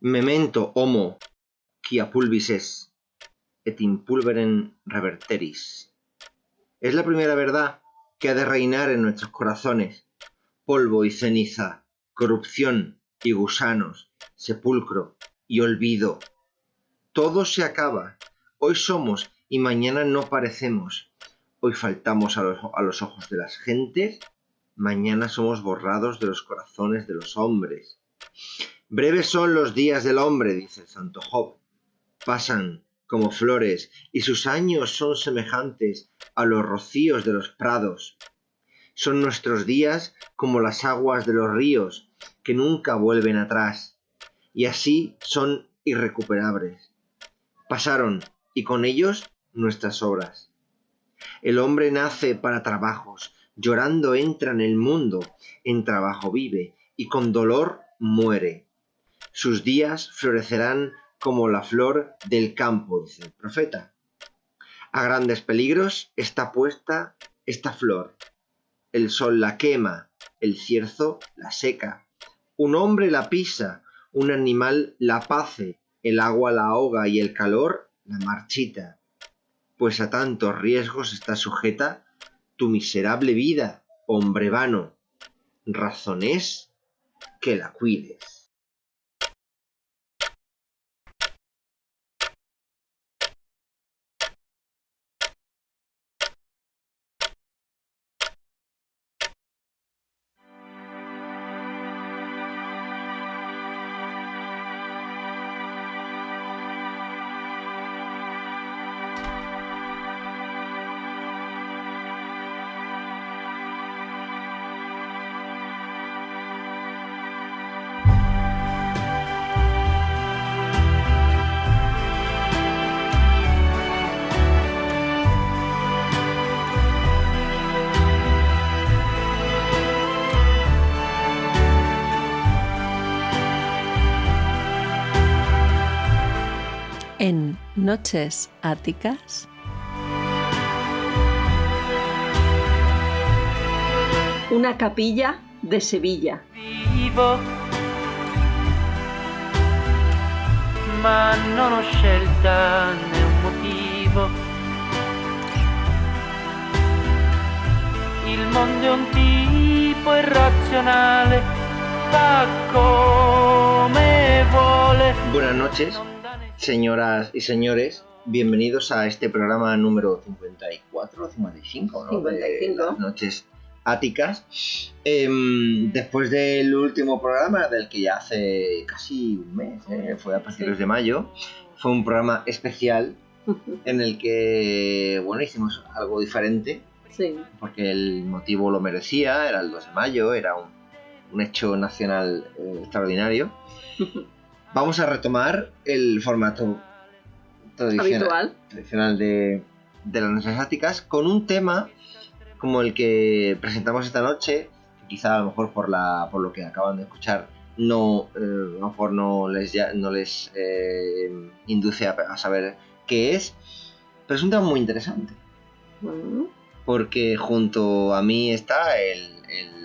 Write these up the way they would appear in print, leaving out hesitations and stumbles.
Memento homo, quia pulvis es, et in pulverem reverteris. Es la primera verdad que ha de reinar en nuestros corazones. Polvo y ceniza, corrupción y gusanos, sepulcro y olvido. Todo se acaba. Hoy somos y mañana no parecemos. Hoy faltamos a los ojos de las gentes, mañana somos borrados de los corazones de los hombres. Breves son los días del hombre, dice el santo Job. Pasan como flores y sus años son semejantes a los rocíos de los prados. Son nuestros días como las aguas de los ríos que nunca vuelven atrás y así son irrecuperables. Pasaron y con ellos nuestras obras. El hombre nace para trabajos, llorando entra en el mundo, en trabajo vive y con dolor muere. Sus días florecerán como la flor del campo, dice el profeta. A grandes peligros está puesta esta flor. El sol la quema, el cierzo la seca. Un hombre la pisa, un animal la pace, el agua la ahoga y el calor la marchita. Pues a tantos riesgos está sujeta tu miserable vida, hombre vano. Razón es que la cuides. En Noches Áticas, una capilla de Sevilla. Vivo, ma non ho scelta né un motivo. Il mondo è un tipo irrazionale, fa come vuole. Buenas noches, señoras y señores. Bienvenidos a este programa número 54 o 55, ¿no? 55. De las Noches Áticas. Después del último programa, del que ya hace casi un mes, fue a principios de mayo, fue un programa especial en el que, bueno, hicimos algo diferente, Sí. porque el motivo lo merecía, era el 2 de mayo, era un hecho nacional extraordinario. Vamos a retomar el formato tradicional de las Noches Áticas con un tema como el que presentamos esta noche, que quizá a lo mejor por lo que acaban de escuchar a lo mejor no les induce a saber qué es, pero es un tema muy interesante. Porque junto a mí está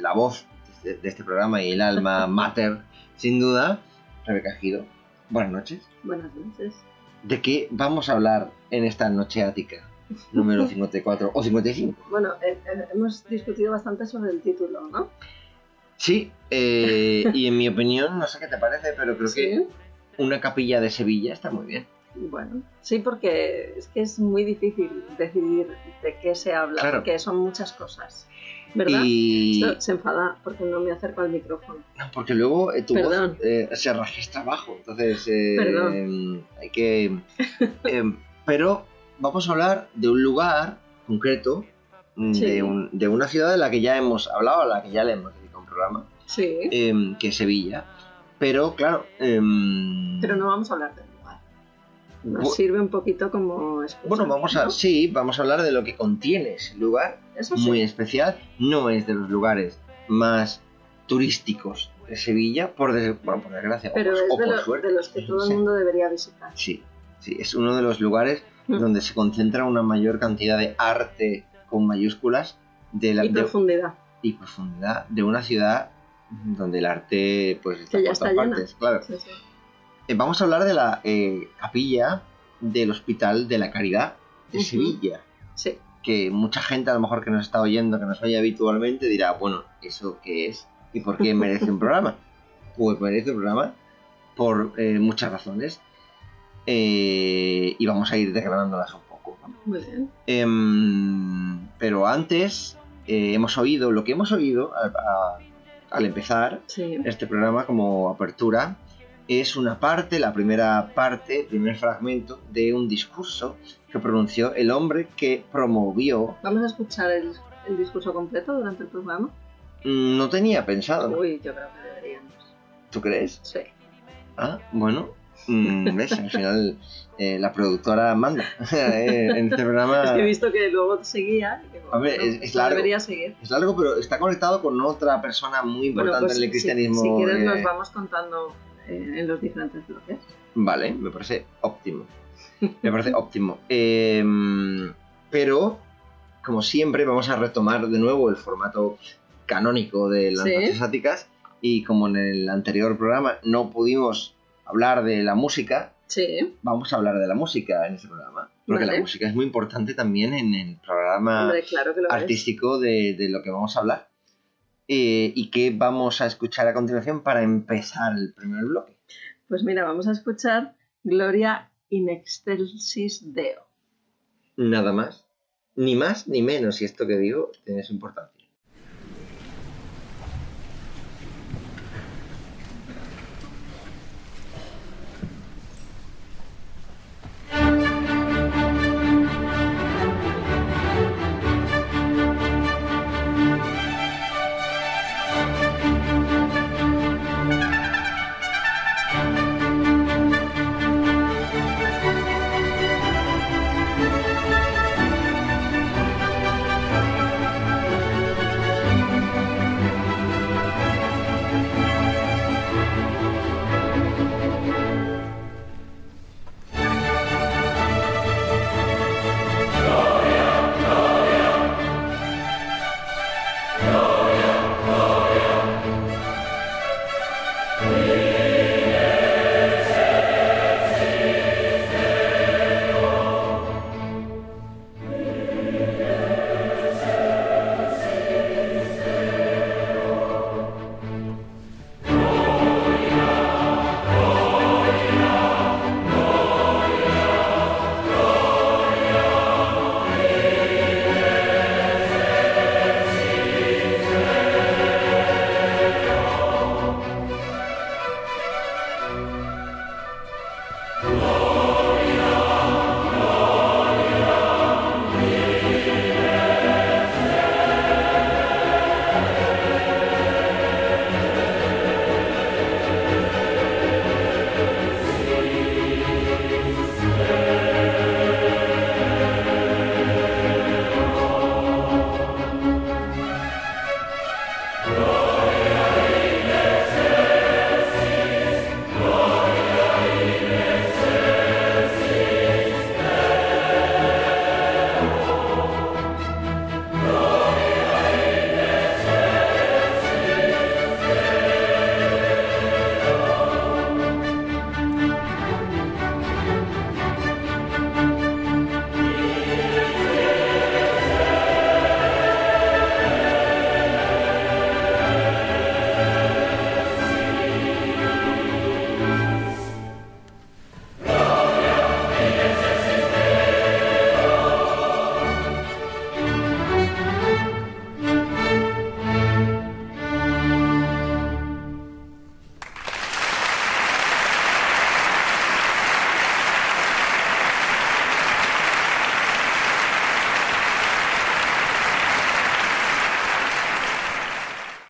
la voz de este programa y el alma mater, sin duda, Rebeca Gido. Buenas noches. Buenas noches. ¿De qué vamos a hablar en esta Noche Ática número 54 o 55? Bueno, hemos discutido bastante sobre el título, ¿no? Sí, y en mi opinión, no sé qué te parece, pero creo que una capilla de Sevilla está muy bien. Bueno, sí, porque es que es muy difícil decidir de qué se habla, claro, porque son muchas cosas, ¿verdad? Esto se enfada porque no me acerco al micrófono. No, porque luego tu voz se registra bajo, entonces hay que... pero vamos a hablar de un lugar concreto, de una ciudad de la que ya hemos hablado, a la que ya le hemos dedicado un programa, que es Sevilla, pero claro... pero no vamos a hablar del lugar. Nos sirve un poquito como excusa. Bueno, vamos a hablar de lo que contiene ese lugar. Eso sí. Muy especial. No es de los lugares más turísticos de Sevilla, por desgracia, pero o por es suerte. De los que todo el mundo debería visitar. Sí, es uno de los lugares donde se concentra una mayor cantidad de arte con mayúsculas profundidad. Y profundidad de una ciudad donde el arte pues está que ya por está todas llena. partes, claro. Sí. Vamos a hablar de la capilla del Hospital de la Caridad de Sevilla. Sí. Que mucha gente a lo mejor que nos está oyendo, que nos oye habitualmente, dirá, bueno, ¿eso qué es? ¿Y por qué merece un programa? Pues merece un programa por muchas razones. Y vamos a ir desgranándolas un poco, ¿no? Muy bien. Pero antes hemos oído, lo que hemos oído al empezar este programa como apertura, es una parte, la primera parte, el primer fragmento de un discurso que pronunció el hombre que promovió... ¿Vamos a escuchar el discurso completo durante el programa? No tenía pensado. Uy, yo creo que deberíamos. ¿Tú crees? Sí. Ah, bueno. ¿Ves? Al final la productora manda en este programa. Es que he visto que luego te seguía y digo, a ver, es largo, debería seguir. Es largo, pero está conectado con otra persona muy importante en el cristianismo. Si quieres nos vamos contando en los diferentes bloques. Vale, me parece óptimo. Me parece óptimo. Pero, como siempre, vamos a retomar de nuevo el formato canónico de las noches áticas. Y como en el anterior programa no pudimos hablar de la música, vamos a hablar de la música en este programa. Porque la música es muy importante también en el programa artístico de lo que vamos a hablar. ¿Y qué vamos a escuchar a continuación para empezar el primer bloque? Pues mira, vamos a escuchar Gloria in excelsis Deo. Nada más ni menos, y esto que digo tiene su importancia.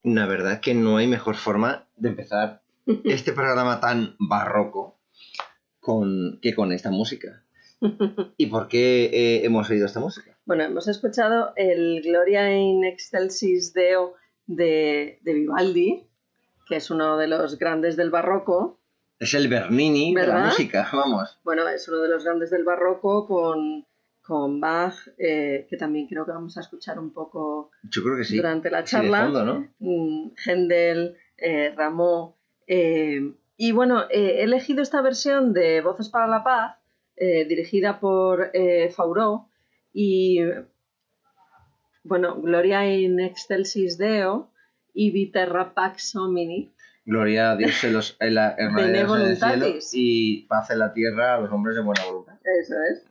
La verdad es que no hay mejor forma de empezar este programa tan barroco que con esta música. ¿Y por qué hemos oído esta música? Bueno, hemos escuchado el Gloria in excelsis Deo de Vivaldi, que es uno de los grandes del barroco. Es el Bernini de la música, vamos. Bueno, es uno de los grandes del barroco con Bach, que también creo que vamos a escuchar un poco. Yo creo que sí. Durante la charla. Sí, de fondo, ¿no? Händel, Rameau, Y bueno, he elegido esta versión de Voces para la Paz, dirigida por Fauró, y bueno, Gloria in excelsis Deo y Viterra Pax Homini. Gloria a Dios en los en el cielo Voluntatis. y paz en la tierra a los hombres de buena voluntad. Eso es.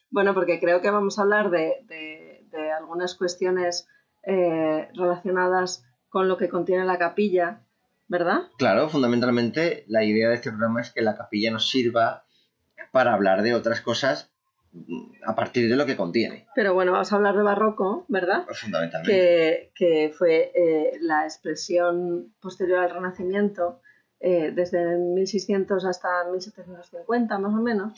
Bueno, porque creo que vamos a hablar de algunas cuestiones relacionadas con lo que contiene la capilla, ¿verdad? Claro, fundamentalmente la idea de este programa es que la capilla nos sirva para hablar de otras cosas a partir de lo que contiene. Pero bueno, vamos a hablar de barroco, ¿verdad? Fundamentalmente. Que fue la expresión posterior al Renacimiento, desde 1600 hasta 1750 más o menos,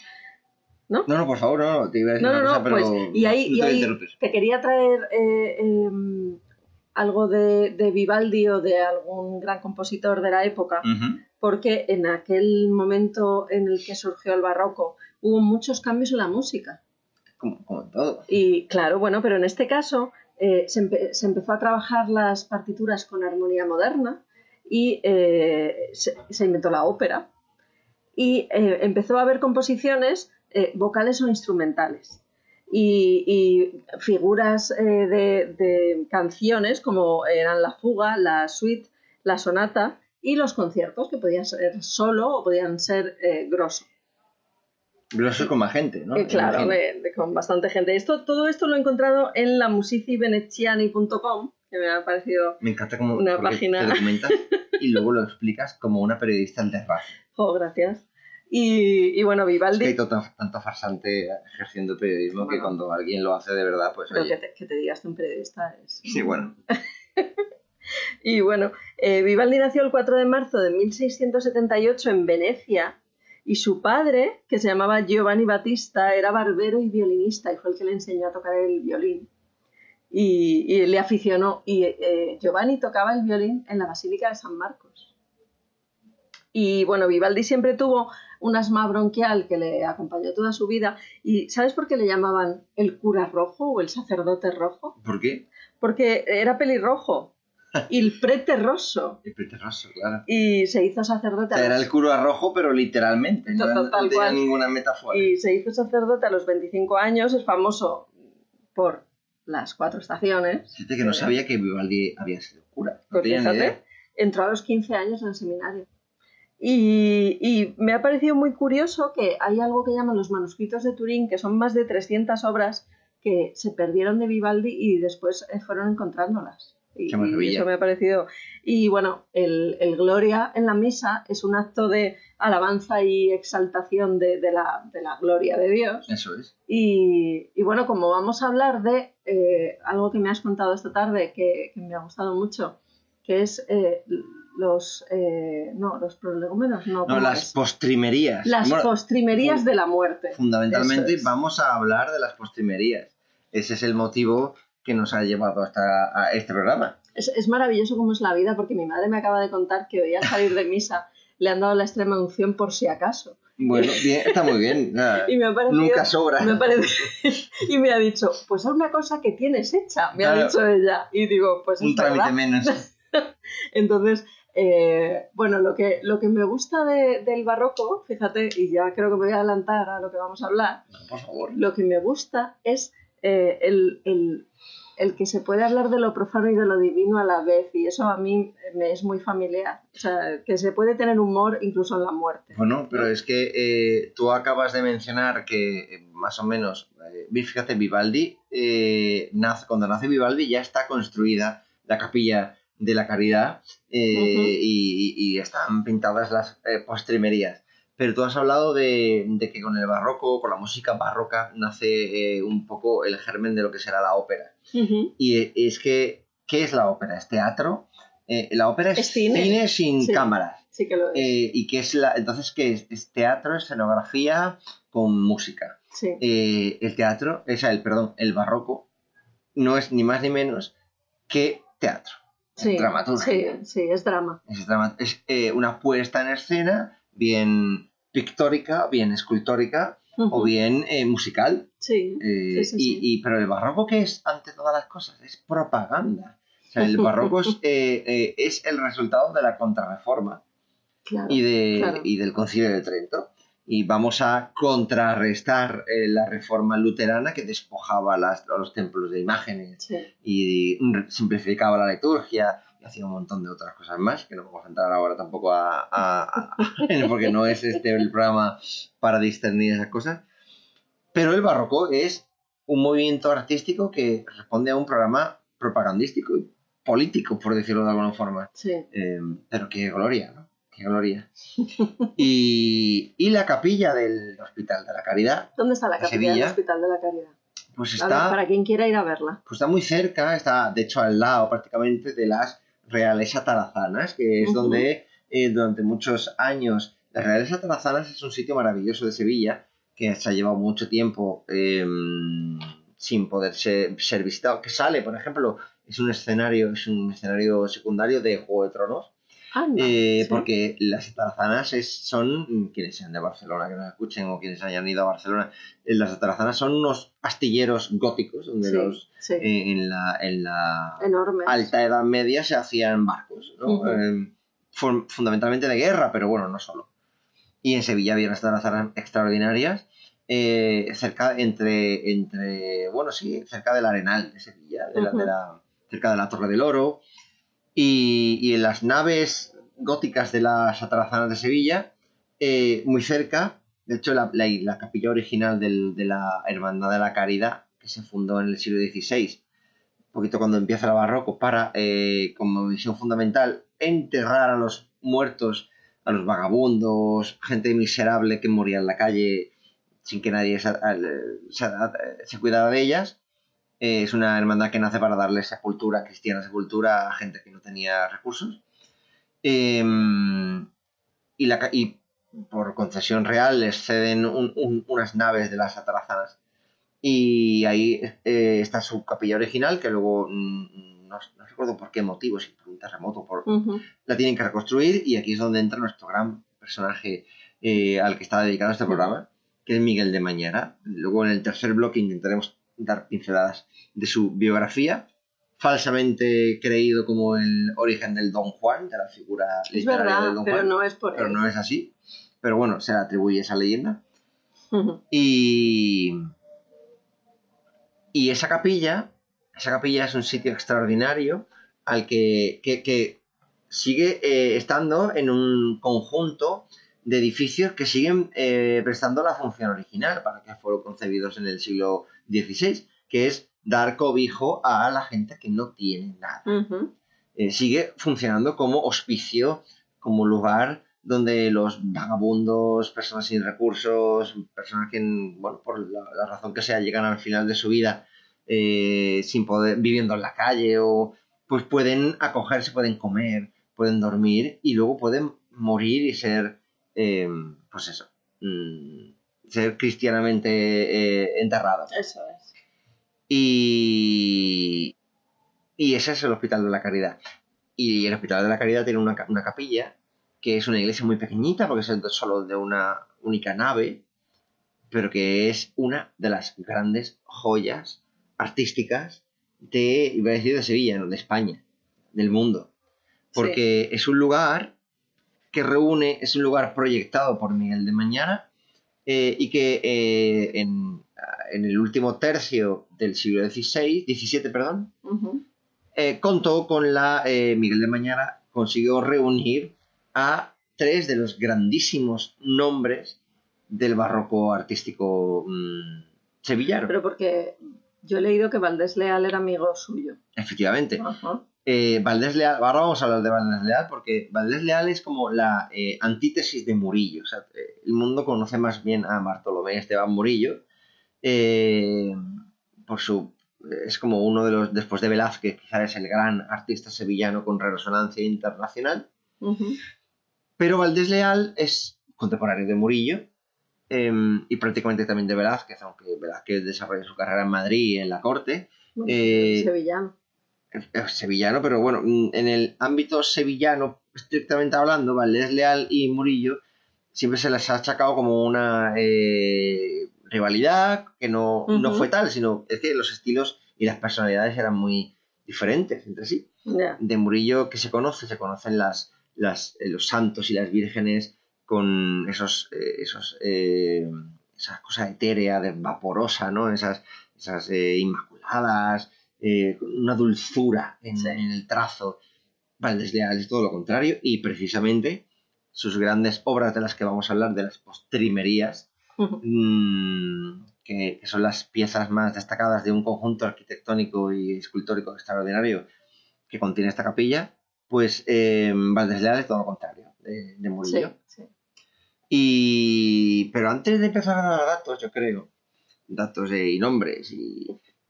¿no? No, por favor, no, te iba a decir una cosa, pero pues, y ahí te quería traer algo de Vivaldi o de algún gran compositor de la época, porque en aquel momento en el que surgió el barroco hubo muchos cambios en la música. Como en todo. Y claro, bueno, pero en este caso se empezó a trabajar las partituras con armonía moderna y se inventó la ópera y empezó a haber composiciones vocales o instrumentales y figuras de canciones como eran la fuga, la suite, la sonata y los conciertos, que podían ser solo o podían ser grosso. Grosso con más gente, ¿no? Claro, con bastante gente. Todo esto lo he encontrado en la musicivenetiani.com, que me ha parecido me encanta como una página. Te documentas y luego lo explicas como una periodista al desrace. Oh, gracias. Y bueno, Vivaldi... Es que hay tanto farsante ejerciendo periodismo que cuando alguien lo hace de verdad, pues... Pero que te digas que un periodista es... Sí, bueno. Y bueno, Vivaldi nació el 4 de marzo de 1678 en Venecia y su padre, que se llamaba Giovanni Battista, era barbero y violinista y fue el que le enseñó a tocar el violín. Y le aficionó. Y Giovanni tocaba el violín en la Basílica de San Marcos. Y bueno, Vivaldi siempre tuvo un asma bronquial que le acompañó toda su vida. ¿Y sabes por qué le llamaban el cura rojo o el sacerdote rojo? ¿Por qué? Porque era pelirrojo. Y el prete rosso. El prete rosso, claro. Y se hizo sacerdote. Era el cura rojo, pero literalmente. No tenía ninguna metáfora. Y se hizo sacerdote a los 25 años. Es famoso por las 4 estaciones. Fíjate que no sabía que Vivaldi había sido cura. No pues tenía ni idea. Entró a los 15 años en el seminario. Y me ha parecido muy curioso que hay algo que llaman los manuscritos de Turín, que son más de 300 obras que se perdieron de Vivaldi y después fueron encontrándolas. Y eso me ha parecido. Y bueno, el Gloria en la misa es un acto de alabanza y exaltación de la gloria de Dios. Eso es. Y bueno, como vamos a hablar de algo que me has contado esta tarde que me ha gustado mucho, que es los prolegómenos, las postrimerías. Las postrimerías de la muerte. Fundamentalmente vamos a hablar de las postrimerías. Ese es el motivo que nos ha llevado hasta a este programa. Es maravilloso cómo es la vida, porque mi madre me acaba de contar que hoy al salir de misa le han dado la extrema unción por si acaso. Bueno, bien, está muy bien. Nada, y me ha parecido, nunca sobra. Y me ha dicho, pues es una cosa que tienes hecha, me ha dicho ella. Y digo, pues es verdad. Un trámite menos. Entonces, bueno, lo que me gusta del barroco, fíjate, y ya creo que me voy a adelantar a lo que vamos a hablar. No, por favor. Lo que me gusta es el que se puede hablar de lo profano y de lo divino a la vez, y eso a mí me es muy familiar. O sea, que se puede tener humor incluso en la muerte. Bueno, pero es que tú acabas de mencionar que más o menos, fíjate, Vivaldi, cuando nace Vivaldi ya está construida la capilla de la Caridad y están pintadas las postrimerías. Pero tú has hablado de que con el barroco, con la música barroca, nace un poco el germen de lo que será la ópera. Y es que, ¿qué es la ópera? ¿Es teatro? La ópera es cine sin cámaras. Sí que lo es. ¿Y qué es entonces, qué es? Es teatro, escenografía con música. Sí. El barroco no es ni más ni menos que teatro. Sí, dramaturgia. Sí, es drama. Es una puesta en escena bien pictórica, bien escultórica o bien musical. Sí, pero el barroco, ¿qué es ante todas las cosas? Es propaganda. O sea, el barroco es el resultado de la Contrarreforma. Claro, y claro. del Concilio de Trento. Y vamos a contrarrestar la reforma luterana que despojaba a los templos de imágenes Sí. y simplificaba la liturgia y hacía un montón de otras cosas más que no vamos a entrar ahora tampoco porque no es el programa para discernir esas cosas. Pero el barroco es un movimiento artístico que responde a un programa propagandístico y político, por decirlo de alguna forma. Sí. Pero qué gloria, ¿no? Qué gloria. Y la capilla del Hospital de la Caridad. ¿Dónde está la de capilla del Sevilla, Hospital de la Caridad? Pues A ver, está, para quien quiera ir a verla. pues está muy cerca, está de hecho al lado prácticamente de las Reales Atarazanas, que es donde durante muchos años... Las Reales Atarazanas es un sitio maravilloso de Sevilla que se ha llevado mucho tiempo sin poder ser visitado. Que sale, por ejemplo, es un escenario secundario de Juego de Tronos. ¿Sí? Porque las atarazanas son, quienes sean de Barcelona, que nos escuchen, o quienes hayan ido a Barcelona, las atarazanas son unos astilleros góticos donde en la Enormes. Alta Edad Media se hacían barcos, ¿no? Fundamentalmente de guerra, pero bueno, no solo. Y en Sevilla había unas atarazanas extraordinarias cerca cerca del Arenal de Sevilla, cerca de la Torre del Oro. Y en las naves góticas de las atarazanas de Sevilla, muy cerca, de hecho la capilla original de la Hermandad de la Caridad, que se fundó en el siglo XVI, un poquito cuando empieza el barroco, para, como misión fundamental, enterrar a los muertos, a los vagabundos, gente miserable que moría en la calle sin que nadie se cuidara de ellas. Es una hermandad que nace para darle cristiana sepultura a gente que no tenía recursos. Y por concesión real les ceden unas naves de las atarazanas. Y ahí está su capilla original, que luego no recuerdo por qué motivo, si por un terremoto, la tienen que reconstruir. Y aquí es donde entra nuestro gran personaje al que está dedicado este programa, que es Miguel de Mañara. Luego en el tercer bloque intentaremos dar pinceladas de su biografía, falsamente creído como el origen del Don Juan, de la figura literaria del Don Juan. Pero no es por él. Pero no es así. Pero bueno, se le atribuye esa leyenda. Y esa capilla es un sitio extraordinario al que sigue estando en un conjunto de edificios que siguen prestando la función original para que fueron concebidos en el siglo XVI, que es dar cobijo a la gente que no tiene nada. Sigue funcionando como hospicio, como lugar donde los vagabundos, personas sin recursos, personas que, bueno, por la razón que sea, llegan al final de su vida sin poder, viviendo en la calle, o pues pueden acogerse, pueden comer, pueden dormir y luego pueden morir y ser ser cristianamente enterrados. Eso es. Y ese es el Hospital de la Caridad. Y el Hospital de la Caridad tiene una capilla que es una iglesia muy pequeñita porque es solo de una única nave, pero que es una de las grandes joyas artísticas iba a decir de Sevilla, no, de España, del mundo. Porque es un lugar que es un lugar proyectado por Miguel de Mañara y que en el último tercio del siglo XVII, contó con Miguel de Mañara consiguió reunir a 3 de los grandísimos nombres del barroco artístico sevillano. Pero porque yo he leído que Valdés Leal era amigo suyo. Efectivamente. Valdés Leal, ahora vamos a hablar de Valdés Leal, porque Valdés Leal es como la antítesis de Murillo. O sea, el mundo conoce más bien a Bartolomé Esteban Murillo, es como uno de los, después de Velázquez, quizás es el gran artista sevillano con resonancia internacional. Pero Valdés Leal es contemporáneo de Murillo y prácticamente también de Velázquez, aunque Velázquez desarrolla su carrera en Madrid, en la corte. Sevillano. Sevillano, pero bueno, en el ámbito sevillano, estrictamente hablando, Valdés Leal y Murillo siempre se les ha achacado como una rivalidad que no fue tal, sino es que los estilos y las personalidades eran muy diferentes entre sí. De Murillo, que se conocen las los santos y las vírgenes con esas cosas etéreas, vaporosa, ¿no? Esas inmaculadas, una dulzura en el trazo. Valdés Leal es todo lo contrario, y precisamente sus grandes obras de las que vamos a hablar, de las postrimerías, que son las piezas más destacadas de un conjunto arquitectónico y escultórico extraordinario que contiene esta capilla, pues Valdés Leal es todo lo contrario de Murillo. Sí. Pero antes de empezar a dar datos, yo creo, datos y nombres,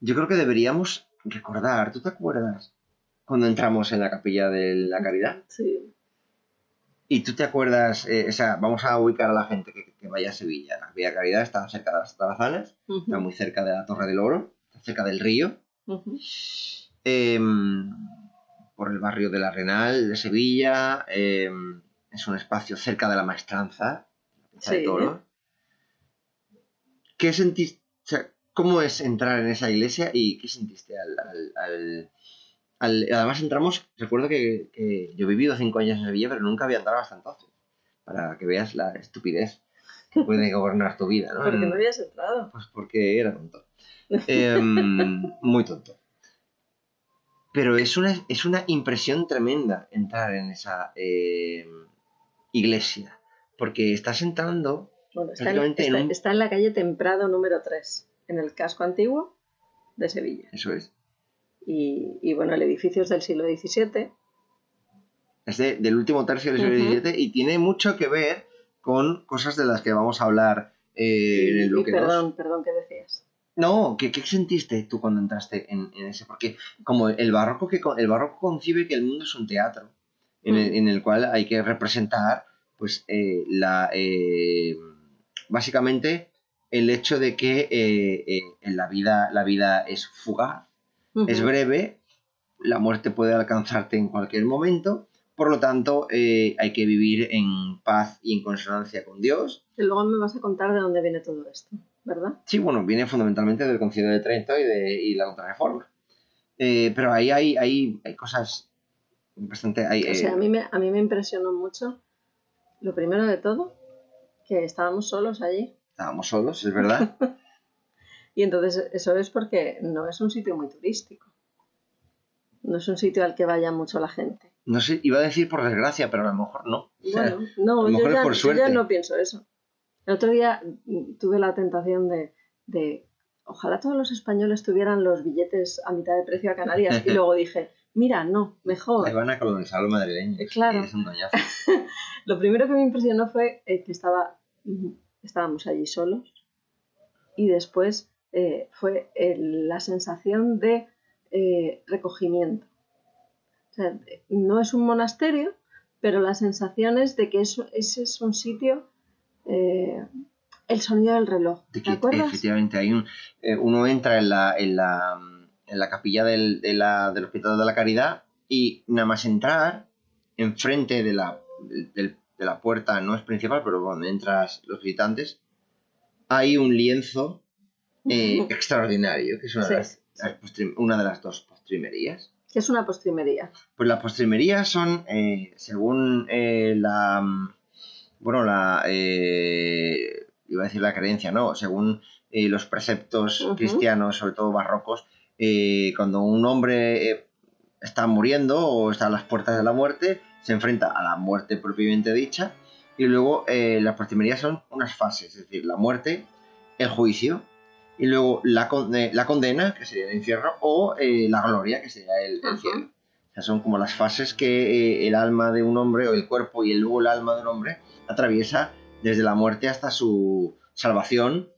yo creo que deberíamos recordar, ¿tú te acuerdas cuando entramos en la Capilla de la Caridad? Sí. ¿Y tú te acuerdas? Vamos a ubicar a la gente que vaya a Sevilla. La Capilla de Caridad está cerca de las Talazanas, está muy cerca de la Torre del Oro, está cerca del río, por el barrio de la Arenal de Sevilla. Es un espacio cerca de la Maestranza, la Plaza de Toros. ¿Qué sentiste? O sea, ¿cómo es entrar en esa iglesia y qué sentiste además entramos? Recuerdo que yo he vivido 5 años en Sevilla, pero nunca había entrado hasta entonces, para que veas la estupidez que puede gobernar tu vida, ¿no? ¿Por qué no habías entrado? Pues porque era tonto. Muy tonto. Pero es una impresión tremenda entrar en esa iglesia, porque estás entrando... Bueno, está en la calle Temprado número 3, en el casco antiguo de Sevilla. Eso es. Y bueno, el edificio es del siglo XVII. Es del último tercio del siglo XVII y tiene mucho que ver con cosas de las que vamos a hablar en el bloque 2. Perdón, ¿qué decías? No, ¿qué sentiste tú cuando entraste en ese? Porque como el barroco concibe que el mundo es un teatro en el cual hay que representar pues básicamente el hecho de que la vida es fugaz, es breve, la muerte puede alcanzarte en cualquier momento, por lo tanto hay que vivir en paz y en consonancia con Dios. Y luego me vas a contar de dónde viene todo esto, ¿verdad? Sí, bueno, viene fundamentalmente del Concilio de Trento y la Contrarreforma. Pero ahí hay cosas bastante... O sea, a mí me impresionó mucho, lo primero de todo, que estábamos solos allí. Estábamos solos, es verdad. Y entonces eso es porque no es un sitio muy turístico. No es un sitio al que vaya mucho la gente. No sé, iba a decir por desgracia, pero a lo mejor no. Bueno, no, a lo mejor es por suerte. Yo ya no pienso eso. El otro día tuve la tentación de ojalá todos los españoles tuvieran los billetes a mitad de precio a Canarias. Y luego dije, mira, no, mejor. Ahí van a colonizar los madrileños. Claro. Es un coñazo. Lo primero que me impresionó fue que estábamos allí solos. Y después fue la sensación de recogimiento. O sea, no es un monasterio, pero la sensación es de que ese es un sitio, el sonido del reloj. ¿Te acuerdas? Efectivamente, uno entra en la capilla del Hospital de la Caridad y nada más entrar, enfrente de la puerta, no es principal, pero cuando entras los visitantes, hay un lienzo extraordinario, que es una de las dos postrimerías. ¿Qué es una postrimería? Pues las postrimerías son, según iba a decir la creencia, no, según los preceptos cristianos, sobre todo barrocos, cuando un hombre está muriendo o está a las puertas de la muerte, se enfrenta a la muerte propiamente dicha, y luego las postrimerías son unas fases, es decir, la muerte, el juicio, y luego la condena, que sería el infierno, o la gloria, que sería el cielo. O sea, son como las fases que el alma de un hombre, o el cuerpo y luego el alma de un hombre, atraviesa desde la muerte hasta su salvación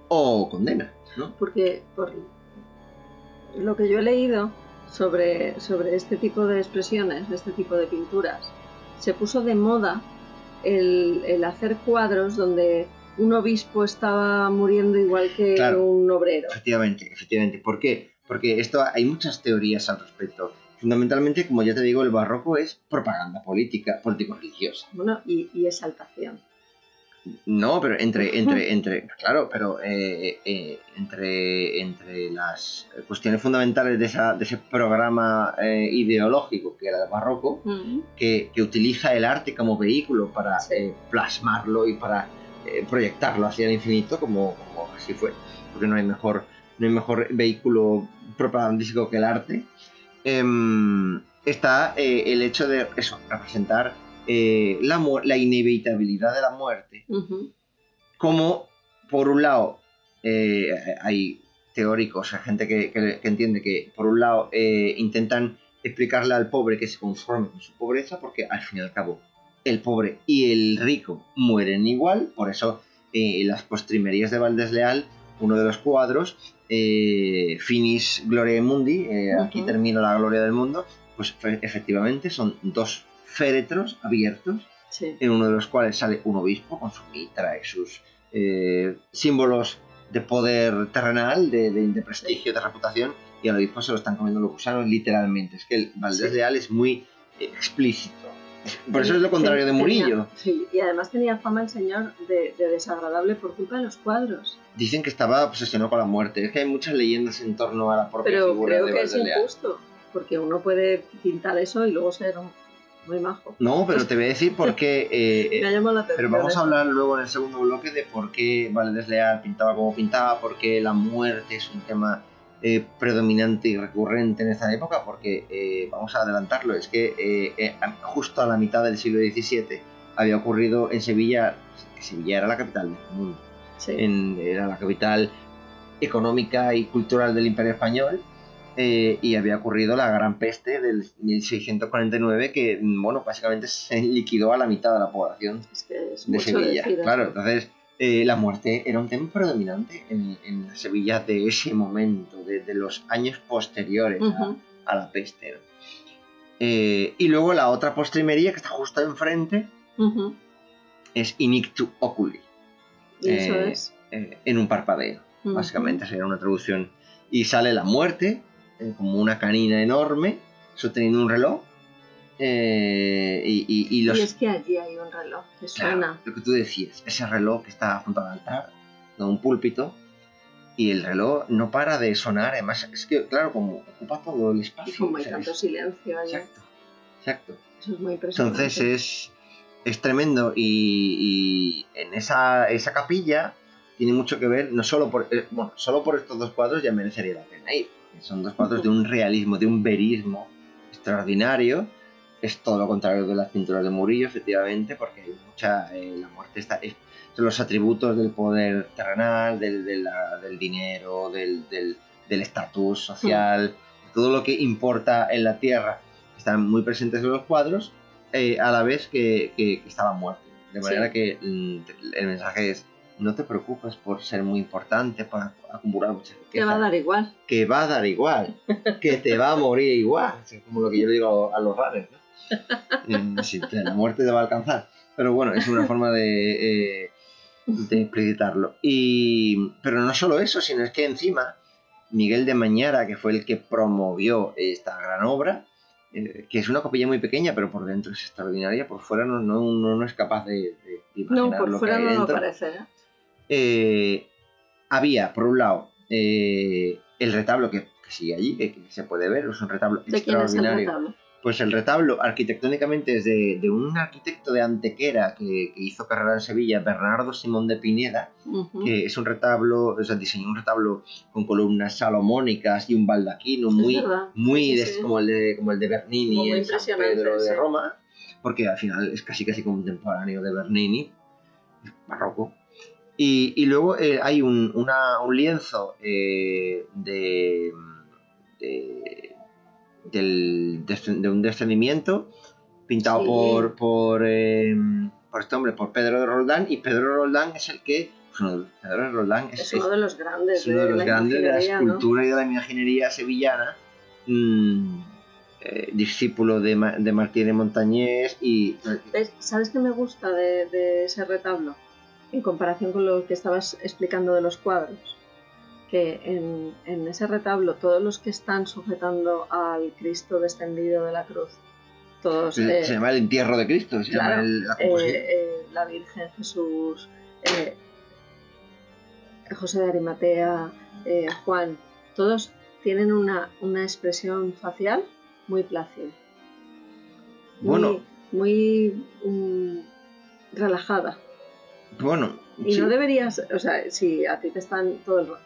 o condena, ¿no? Porque por lo que yo he leído sobre este tipo de expresiones, este tipo de pinturas, se puso de moda el hacer cuadros donde un obispo estaba muriendo igual que un obrero. Efectivamente. ¿Por qué? Porque hay muchas teorías al respecto. Fundamentalmente, como ya te digo, el barroco es propaganda político-religiosa. Bueno, y exaltación. No, pero claro, pero entre las cuestiones fundamentales de ese programa ideológico que era el barroco, que utiliza el arte como vehículo para plasmarlo y para proyectarlo hacia el infinito, como así fue, porque no hay mejor vehículo propagandístico que el arte. Está el hecho de eso, representar la inevitabilidad de la muerte, como por un lado hay teóricos, hay gente que entiende que por un lado intentan explicarle al pobre que se conforme con su pobreza, porque al fin y al cabo el pobre y el rico mueren igual. Por eso las postrimerías de Valdés Leal, uno de los cuadros, Finis Gloriae Mundi, aquí termina la gloria del mundo, pues efectivamente son dos féretros abiertos, en uno de los cuales sale un obispo con su mitra y sus símbolos de poder terrenal, de prestigio, de reputación, y al obispo se lo están comiendo los gusanos literalmente. Es que el Valdés Leal es muy explícito. Por eso es lo contrario de Murillo. Y además tenía fama el señor de desagradable por culpa de los cuadros. Dicen que estaba obsesionado con la muerte. Es que hay muchas leyendas en torno a la propia figura de Valdés Leal. Pero creo que es injusto, porque uno puede pintar eso y luego ser muy majo. No, pero te voy a decir por qué... me ha llamado la atención. Pero vamos a hablar luego en el segundo bloque de por qué Valdés Leal pintaba como pintaba, por qué la muerte es un tema predominante y recurrente en esta época, porque vamos a adelantarlo, es que justo a la mitad del siglo XVII había ocurrido en Sevilla, que Sevilla era la capital del mundo, era la capital económica y cultural del Imperio Español, y había ocurrido la Gran Peste del 1649, que básicamente se liquidó a la mitad de la población de Sevilla. Claro, entonces la muerte era un tema predominante en la Sevilla de ese momento, de los años posteriores a la peste, ¿no? Y luego la otra postrimería que está justo enfrente es Inictu Oculi. ¿Y eso es? En un parpadeo, básicamente sería una traducción. Y sale la muerte como una canina enorme sosteniendo un reloj. Y es que allí hay un reloj que suena. Claro, lo que tú decías, ese reloj que está junto al altar, de un púlpito, y el reloj no para de sonar. Además, es que, claro, como ocupa todo el espacio. Y como hay tanto silencio allí. Exacto. Eso es muy impresionante. Entonces es tremendo. Y en esa capilla tiene mucho que ver, no solo por solo por estos dos cuadros ya merecería la pena ir. Son dos cuadros de un realismo, de un verismo extraordinario. Es todo lo contrario de las pinturas de Murillo, efectivamente, porque hay mucha... la muerte son los atributos del poder terrenal, del dinero, del estatus social, todo lo que importa en la tierra están muy presentes en los cuadros, a la vez que está la muerte. De manera que el mensaje es: no te preocupes por ser muy importante, por acumular mucha riqueza. Que va a dar igual. Que va a dar igual. Que te va a morir igual. Es como lo que yo le digo a los runners, ¿no? Sí, la muerte te va a alcanzar. Pero bueno, es una forma de explicitarlo. Pero no solo eso, sino es que encima Miguel de Mañara, que fue el que promovió esta gran obra, que es una capilla muy pequeña, pero por dentro es extraordinaria, por fuera no es capaz de imaginar. No, por lo fuera que hay no dentro. lo parece. Había, por un lado, el retablo que sigue allí, que se puede ver, es un retablo extraordinario. ¿De quién es el retablo? Pues el retablo arquitectónicamente es de un arquitecto de Antequera que hizo carrera en Sevilla, Bernardo Simón de Pineda, que es un retablo, o sea, diseñó un retablo con columnas salomónicas y un baldaquino muy como el de Bernini en San Pedro de Roma, porque al final es casi contemporáneo de Bernini, es barroco. Y luego hay un lienzo de un descendimiento pintado por este hombre, por Pedro de Roldán, y Pedro de Roldán es uno de los grandes de la escultura y de la imaginería sevillana, discípulo de Martínez de Montañés. ¿Sabes qué me gusta de ese retablo en comparación con lo que estabas explicando de los cuadros? Que en ese retablo todos los que están sujetando al Cristo descendido de la cruz, todos... se llama el entierro de Cristo, se llama la composición. la Virgen, Jesús, José de Arimatea, Juan, todos tienen una expresión facial muy plácida. Bueno. Muy relajada. Bueno. Y sí. no deberías, o sea, si a ti te están todo el rato.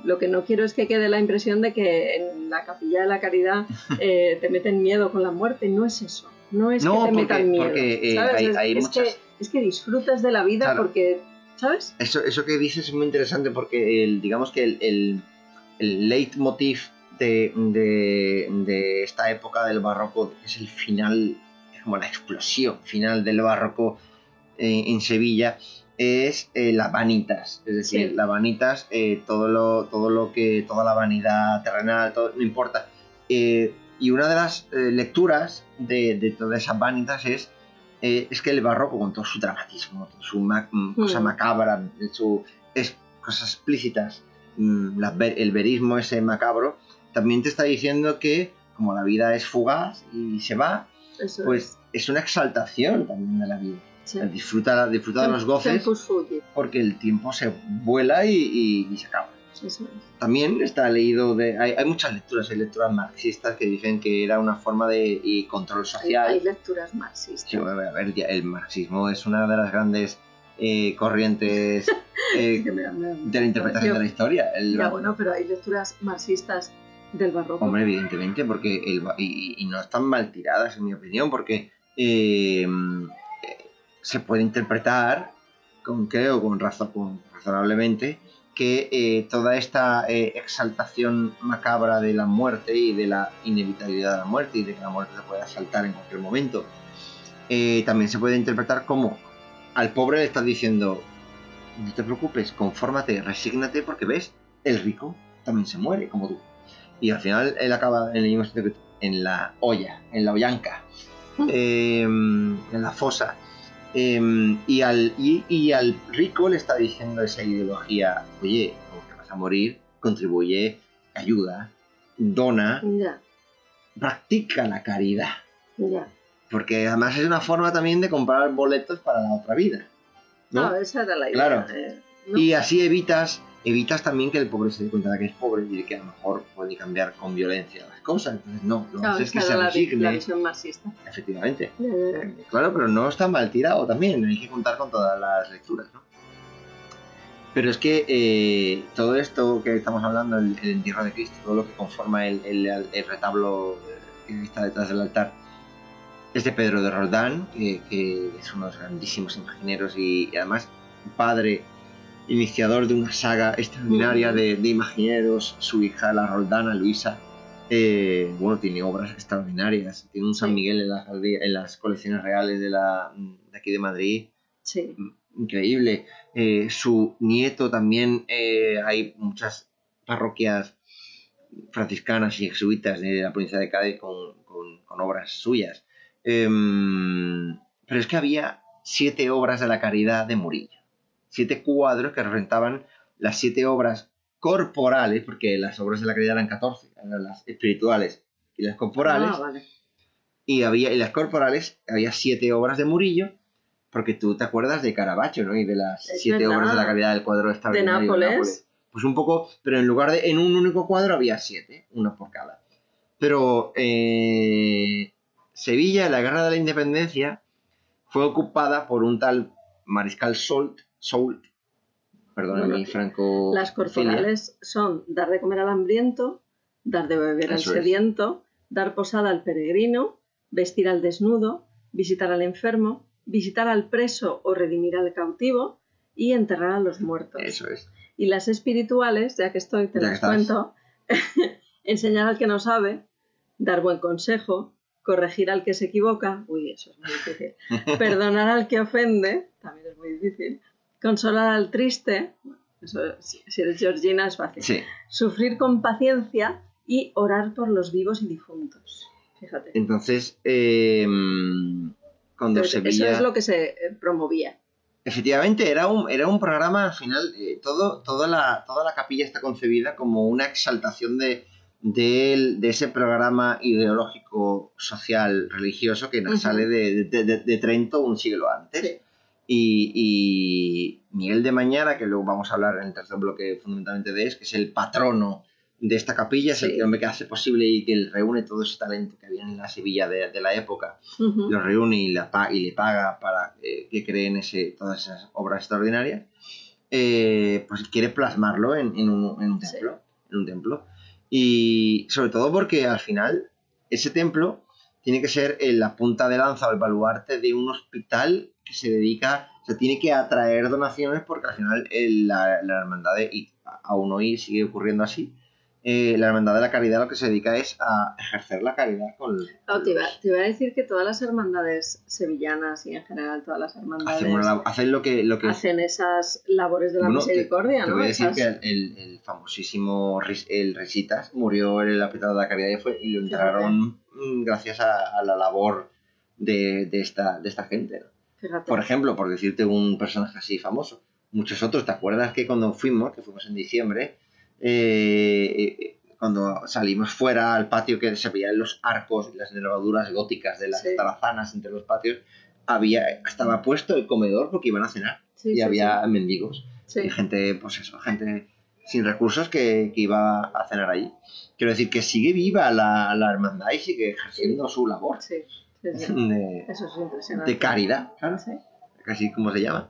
Lo que no quiero es que quede la impresión de que en la Capilla de la Caridad te meten miedo con la muerte. No es eso. No es que te metan miedo. ¿Sabes? Hay muchas... es que disfrutas de la vida, claro. Porque, ¿sabes? Eso que dices es muy interesante porque digamos que el leitmotiv de esta época del barroco, que es el final, es como la explosión final del barroco en Sevilla, es las vanitas, es decir, las vanitas, toda la vanidad terrenal, todo, no importa. Y una de las lecturas de todas esas vanitas es que el barroco, con todo su dramatismo, su cosa macabra, cosas explícitas, el verismo ese macabro, también te está diciendo que como la vida es fugaz y se va, eso pues es una exaltación también de la vida. Sí. Disfruta de los goces porque el tiempo se vuela y se acaba. Eso es. También está leído hay muchas lecturas, hay lecturas marxistas que dicen que era una forma de control social. Hay lecturas marxistas. Sí, a ver, el marxismo es una de las grandes corrientes de la interpretación de la historia. Bueno, pero hay lecturas marxistas del barroco. Hombre, evidentemente, porque y no están mal tiradas, en mi opinión, porque se puede interpretar razonablemente que toda esta exaltación macabra de la muerte y de la inevitabilidad de la muerte y de que la muerte se puede asaltar en cualquier momento, también se puede interpretar como al pobre le estás diciendo: no te preocupes, confórmate, resígnate, porque ves, el rico también se muere como tú. Y al final él acaba en la olla, en la ollanca, en la fosa. Y al rico le está diciendo esa ideología: oye, como que vas a morir, contribuye, ayuda, dona, practica la caridad. Porque además es una forma también de comprar boletos para la otra vida, ¿no? Esa era la idea. Claro. ¿No? Y así evitas también que el pobre se dé cuenta de que es pobre y de que a lo mejor puede cambiar con violencia las cosas. Entonces no es que se resigne. La visión marxista. Efectivamente. Claro, pero no está mal tirado también, hay que contar con todas las lecturas, ¿no? Pero es que todo esto que estamos hablando, el entierro de Cristo, todo lo que conforma el retablo que está detrás del altar, es de Pedro de Roldán, que es uno de los grandísimos imagineros y además padre iniciador de una saga extraordinaria de imagineros. Su hija, la Roldana, Luisa, tiene obras extraordinarias. Tiene un San Miguel en las colecciones reales de aquí de Madrid. Sí. Increíble. Su nieto también, hay muchas parroquias franciscanas y jesuitas de la provincia de Cádiz con obras suyas. Pero es que había 7 obras de la caridad de Murillo. 7 cuadros que representaban las 7 obras corporales, porque las obras de la caridad eran 14, eran las espirituales y las corporales. Vale. Y las corporales había 7 obras de Murillo, porque tú te acuerdas de Caravaggio, ¿no? Y de las 7 obras de la caridad del cuadro extraordinario de Nápoles. Pues un poco, pero en lugar de en un único cuadro había 7, una por cada. Pero Sevilla, en la Guerra de la Independencia, fue ocupada por un tal Mariscal Soult, perdóname, Franco. Las corporales son dar de comer al hambriento, dar de beber al sediento, dar posada al peregrino, vestir al desnudo, visitar al enfermo, visitar al preso o redimir al cautivo y enterrar a los muertos. Eso es. Y las espirituales, ya que estoy, te las cuento, enseñar al que no sabe, dar buen consejo, corregir al que se equivoca, eso es muy difícil, perdonar al que ofende, también es muy difícil, consolar al triste, eso, si eres Georgina es fácil, sí. Sufrir con paciencia y orar por los vivos y difuntos. Fíjate. Entonces, cuando Sevilla... Eso es lo que se promovía. Efectivamente, era un programa, al final, toda la capilla está concebida como una exaltación de de ese programa ideológico, social, religioso que nos sale de Trento un siglo antes. Sí. Y Miguel de Mañara, que luego vamos a hablar en el tercer bloque fundamentalmente de que es el patrono de esta capilla, es el hombre que hace posible y que reúne todo ese talento que había en la Sevilla de la época, lo reúne y le paga para que creen todas esas obras extraordinarias, pues quiere plasmarlo en un templo. Y sobre todo porque al final ese templo tiene que ser la punta de lanza o el baluarte de un hospital que se dedica, o sea, tiene que atraer donaciones porque al final la hermandad, y aún hoy sigue ocurriendo así, la hermandad de la caridad lo que se dedica es a ejercer la caridad con... te iba a decir que todas las hermandades sevillanas y en general todas las hermandades hacen lo que hacen esas labores de la misericordia, te ¿no? voy a decir que el famosísimo el Risitas murió en el Hospital de la Caridad y lo enterraron gracias a la labor de esta gente, ¿no? Fíjate. Por ejemplo, por decirte un personaje así famoso, muchos otros. ¿Te acuerdas que cuando fuimos en diciembre, cuando salimos fuera al patio que se veían los arcos y las nervaduras góticas de las talazanas entre los patios, estaba puesto el comedor porque iban a cenar y había mendigos y gente sin recursos que iba a cenar allí? Quiero decir que sigue viva la hermandad y sigue ejerciendo su labor. Eso es impresionante. De caridad, claro. Casi como se llama.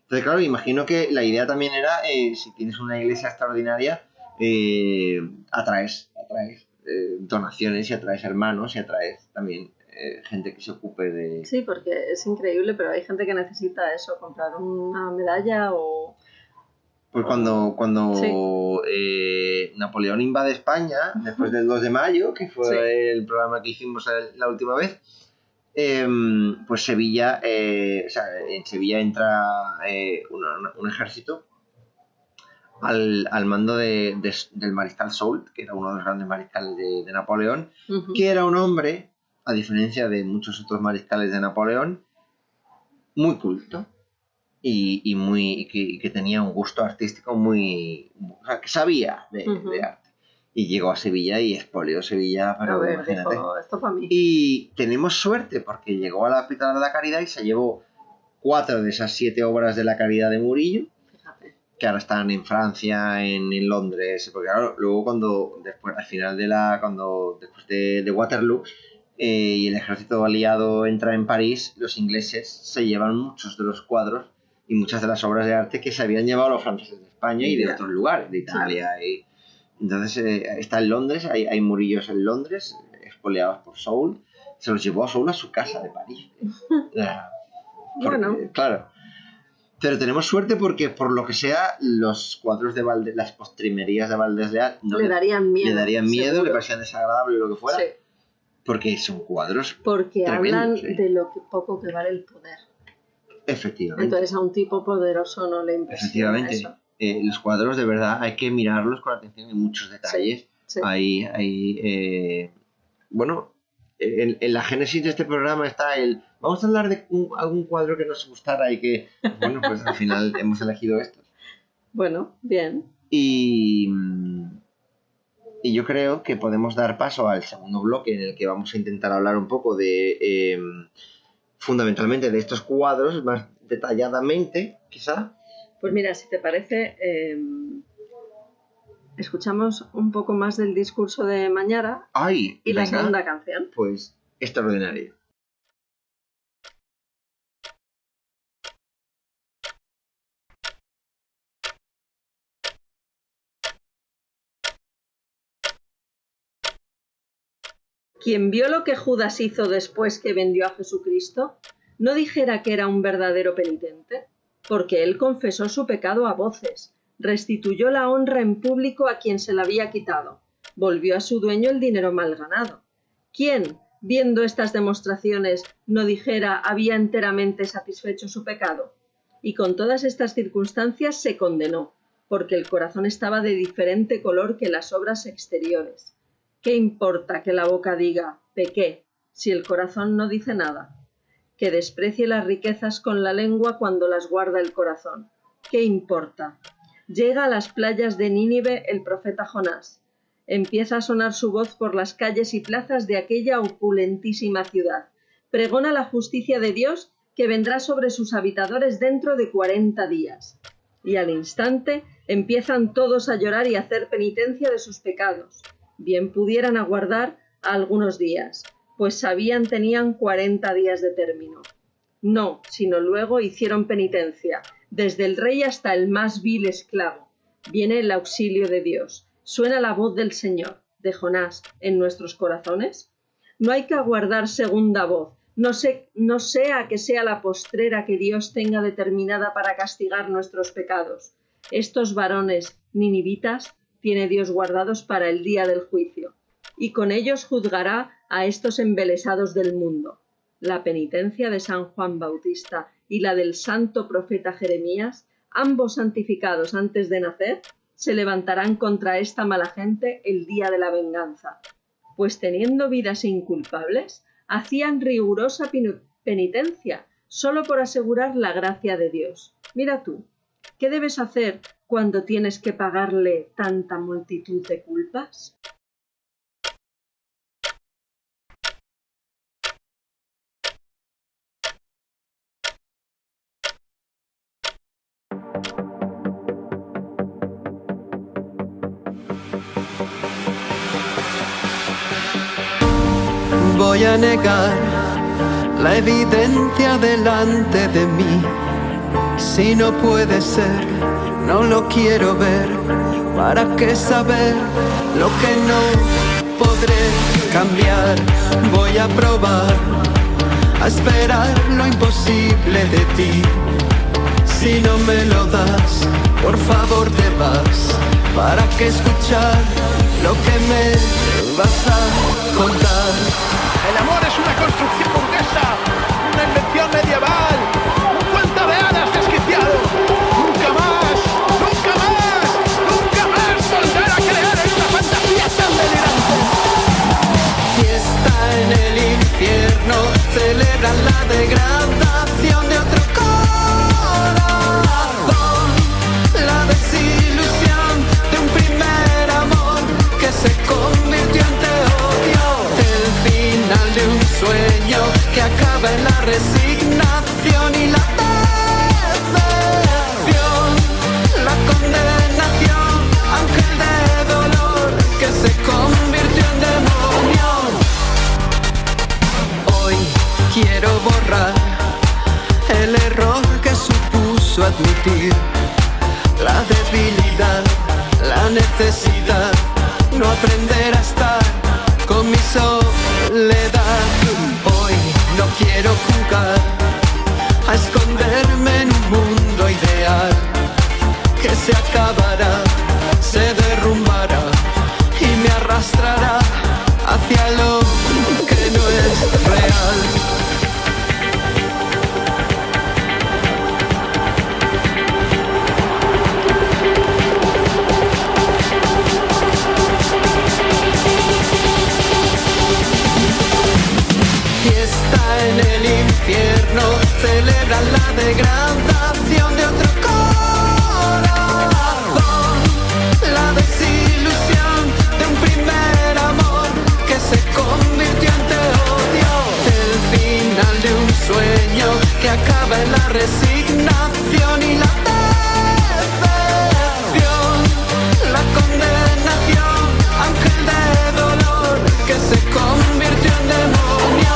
Entonces, claro, imagino que la idea también era, si tienes una iglesia extraordinaria, atraes donaciones y atraes hermanos y atraes también gente que se ocupe de... Sí, porque es increíble, pero hay gente que necesita eso, comprar una medalla o... Pues cuando Napoleón invade España, después del 2 de mayo, que fue el programa que hicimos la última vez, pues Sevilla, en Sevilla entra un ejército al mando del mariscal Soult, que era uno de los grandes mariscales de Napoleón, que era un hombre, a diferencia de muchos otros mariscales de Napoleón, muy culto y que tenía un gusto artístico que sabía de arte. Y llegó a Sevilla y expolió Sevilla, pero imagínate. Dijo, esto para mí. Y tenemos suerte porque llegó a la Hospital de la Caridad y se llevó 4 de esas 7 obras de la Caridad de Murillo, que ahora están en Francia, en Londres, porque claro, luego después de Waterloo y el ejército aliado entra en París, los ingleses se llevan muchos de los cuadros y muchas de las obras de arte que se habían llevado los franceses de España y de otros lugares, de Italia. Entonces está en Londres, hay Murillos en Londres, expoliados por Soult, se los llevó a Soult a su casa de París. Bueno. Claro. Pero tenemos suerte porque, por lo que sea, los cuadros de las postrimerías de Valdés Leal le darían miedo, le parecían desagradables lo que fuera, porque son cuadros porque tremendos, hablan de lo poco que vale el poder. Efectivamente. Entonces a un tipo poderoso no le impresiona eso. Los cuadros de verdad hay que mirarlos con atención, en muchos detalles. En la génesis de este programa está vamos a hablar de algún cuadro que nos gustara y que, bueno, pues al final hemos elegido estos. Bueno, bien. Y yo creo que podemos dar paso al segundo bloque en el que vamos a intentar hablar un poco de, fundamentalmente, de estos cuadros más detalladamente, quizá. Pues mira, si te parece, escuchamos un poco más del discurso de Mañara y la segunda canción. Pues extraordinario. Quien vio lo que Judas hizo después que vendió a Jesucristo, no dijera que era un verdadero penitente, porque él confesó su pecado a voces, restituyó la honra en público a quien se la había quitado, volvió a su dueño el dinero mal ganado. ¿Quién, viendo estas demostraciones, no dijera había enteramente satisfecho su pecado? Y con todas estas circunstancias se condenó, porque el corazón estaba de diferente color que las obras exteriores. ¿Qué importa que la boca diga pequé, si el corazón no dice nada? Que desprecie las riquezas con la lengua cuando las guarda el corazón. ¿Qué importa? Llega a las playas de Nínive el profeta Jonás. empieza a sonar su voz por las calles y plazas de aquella opulentísima ciudad. Pregona la justicia de Dios que vendrá sobre sus habitadores dentro de 40 días. Y al instante empiezan todos a llorar y a hacer penitencia de sus pecados. Bien pudieran aguardar algunos días, pues sabían tenían 40 días de término. No, sino luego hicieron penitencia, desde el rey hasta el más vil esclavo. Viene el auxilio de Dios. Suena la voz del Señor, de Jonás, en nuestros corazones. No hay que aguardar segunda voz, no sea que sea la postrera que Dios tenga determinada para castigar nuestros pecados. Estos varones ninivitas tiene Dios guardados para el día del juicio, y con ellos juzgará a estos embelesados del mundo. La penitencia de San Juan Bautista y la del santo profeta Jeremías, ambos santificados antes de nacer, se levantarán contra esta mala gente el día de la venganza, pues teniendo vidas inculpables, hacían rigurosa penitencia solo por asegurar la gracia de Dios. Mira tú, ¿qué debes hacer cuando tienes que pagarle tanta multitud de culpas? Voy a negar la evidencia delante de mí. Si no puede ser, no lo quiero ver. ¿Para qué saber lo que no podré cambiar? Voy a probar a esperar lo imposible de ti. Si no me lo das, por favor te vas. ¿Para qué escuchar lo que me vas a contar? El amor es una construcción burguesa, una invención medieval, un cuento de hadas desquiciado. Nunca más, nunca más, nunca más volver a creer en una fantasía tan delirante. Fiesta en el infierno, celebran la degradación de otro corazón, la desilusión de un primer amor que se convirtió en teodio, el final de un sueño que acaba en la resignación y la decepción, la condenación, ángel de dolor que se convirtió en demonio. Hoy quiero borrar el error que supuso admitir la debilidad, la necesidad, no aprender a estar con mi soledad. Hoy no quiero jugar a esconderme en un mundo ideal que se acabará, se derrumbará y me arrastrará hacia lo que no es real. En el infierno celebran la degradación de otro corazón, la desilusión de un primer amor que se convirtió en teodio, el final de un sueño que acaba en la resignación y la decepción, la condenación, ángel de dolor que se convirtió en demonio.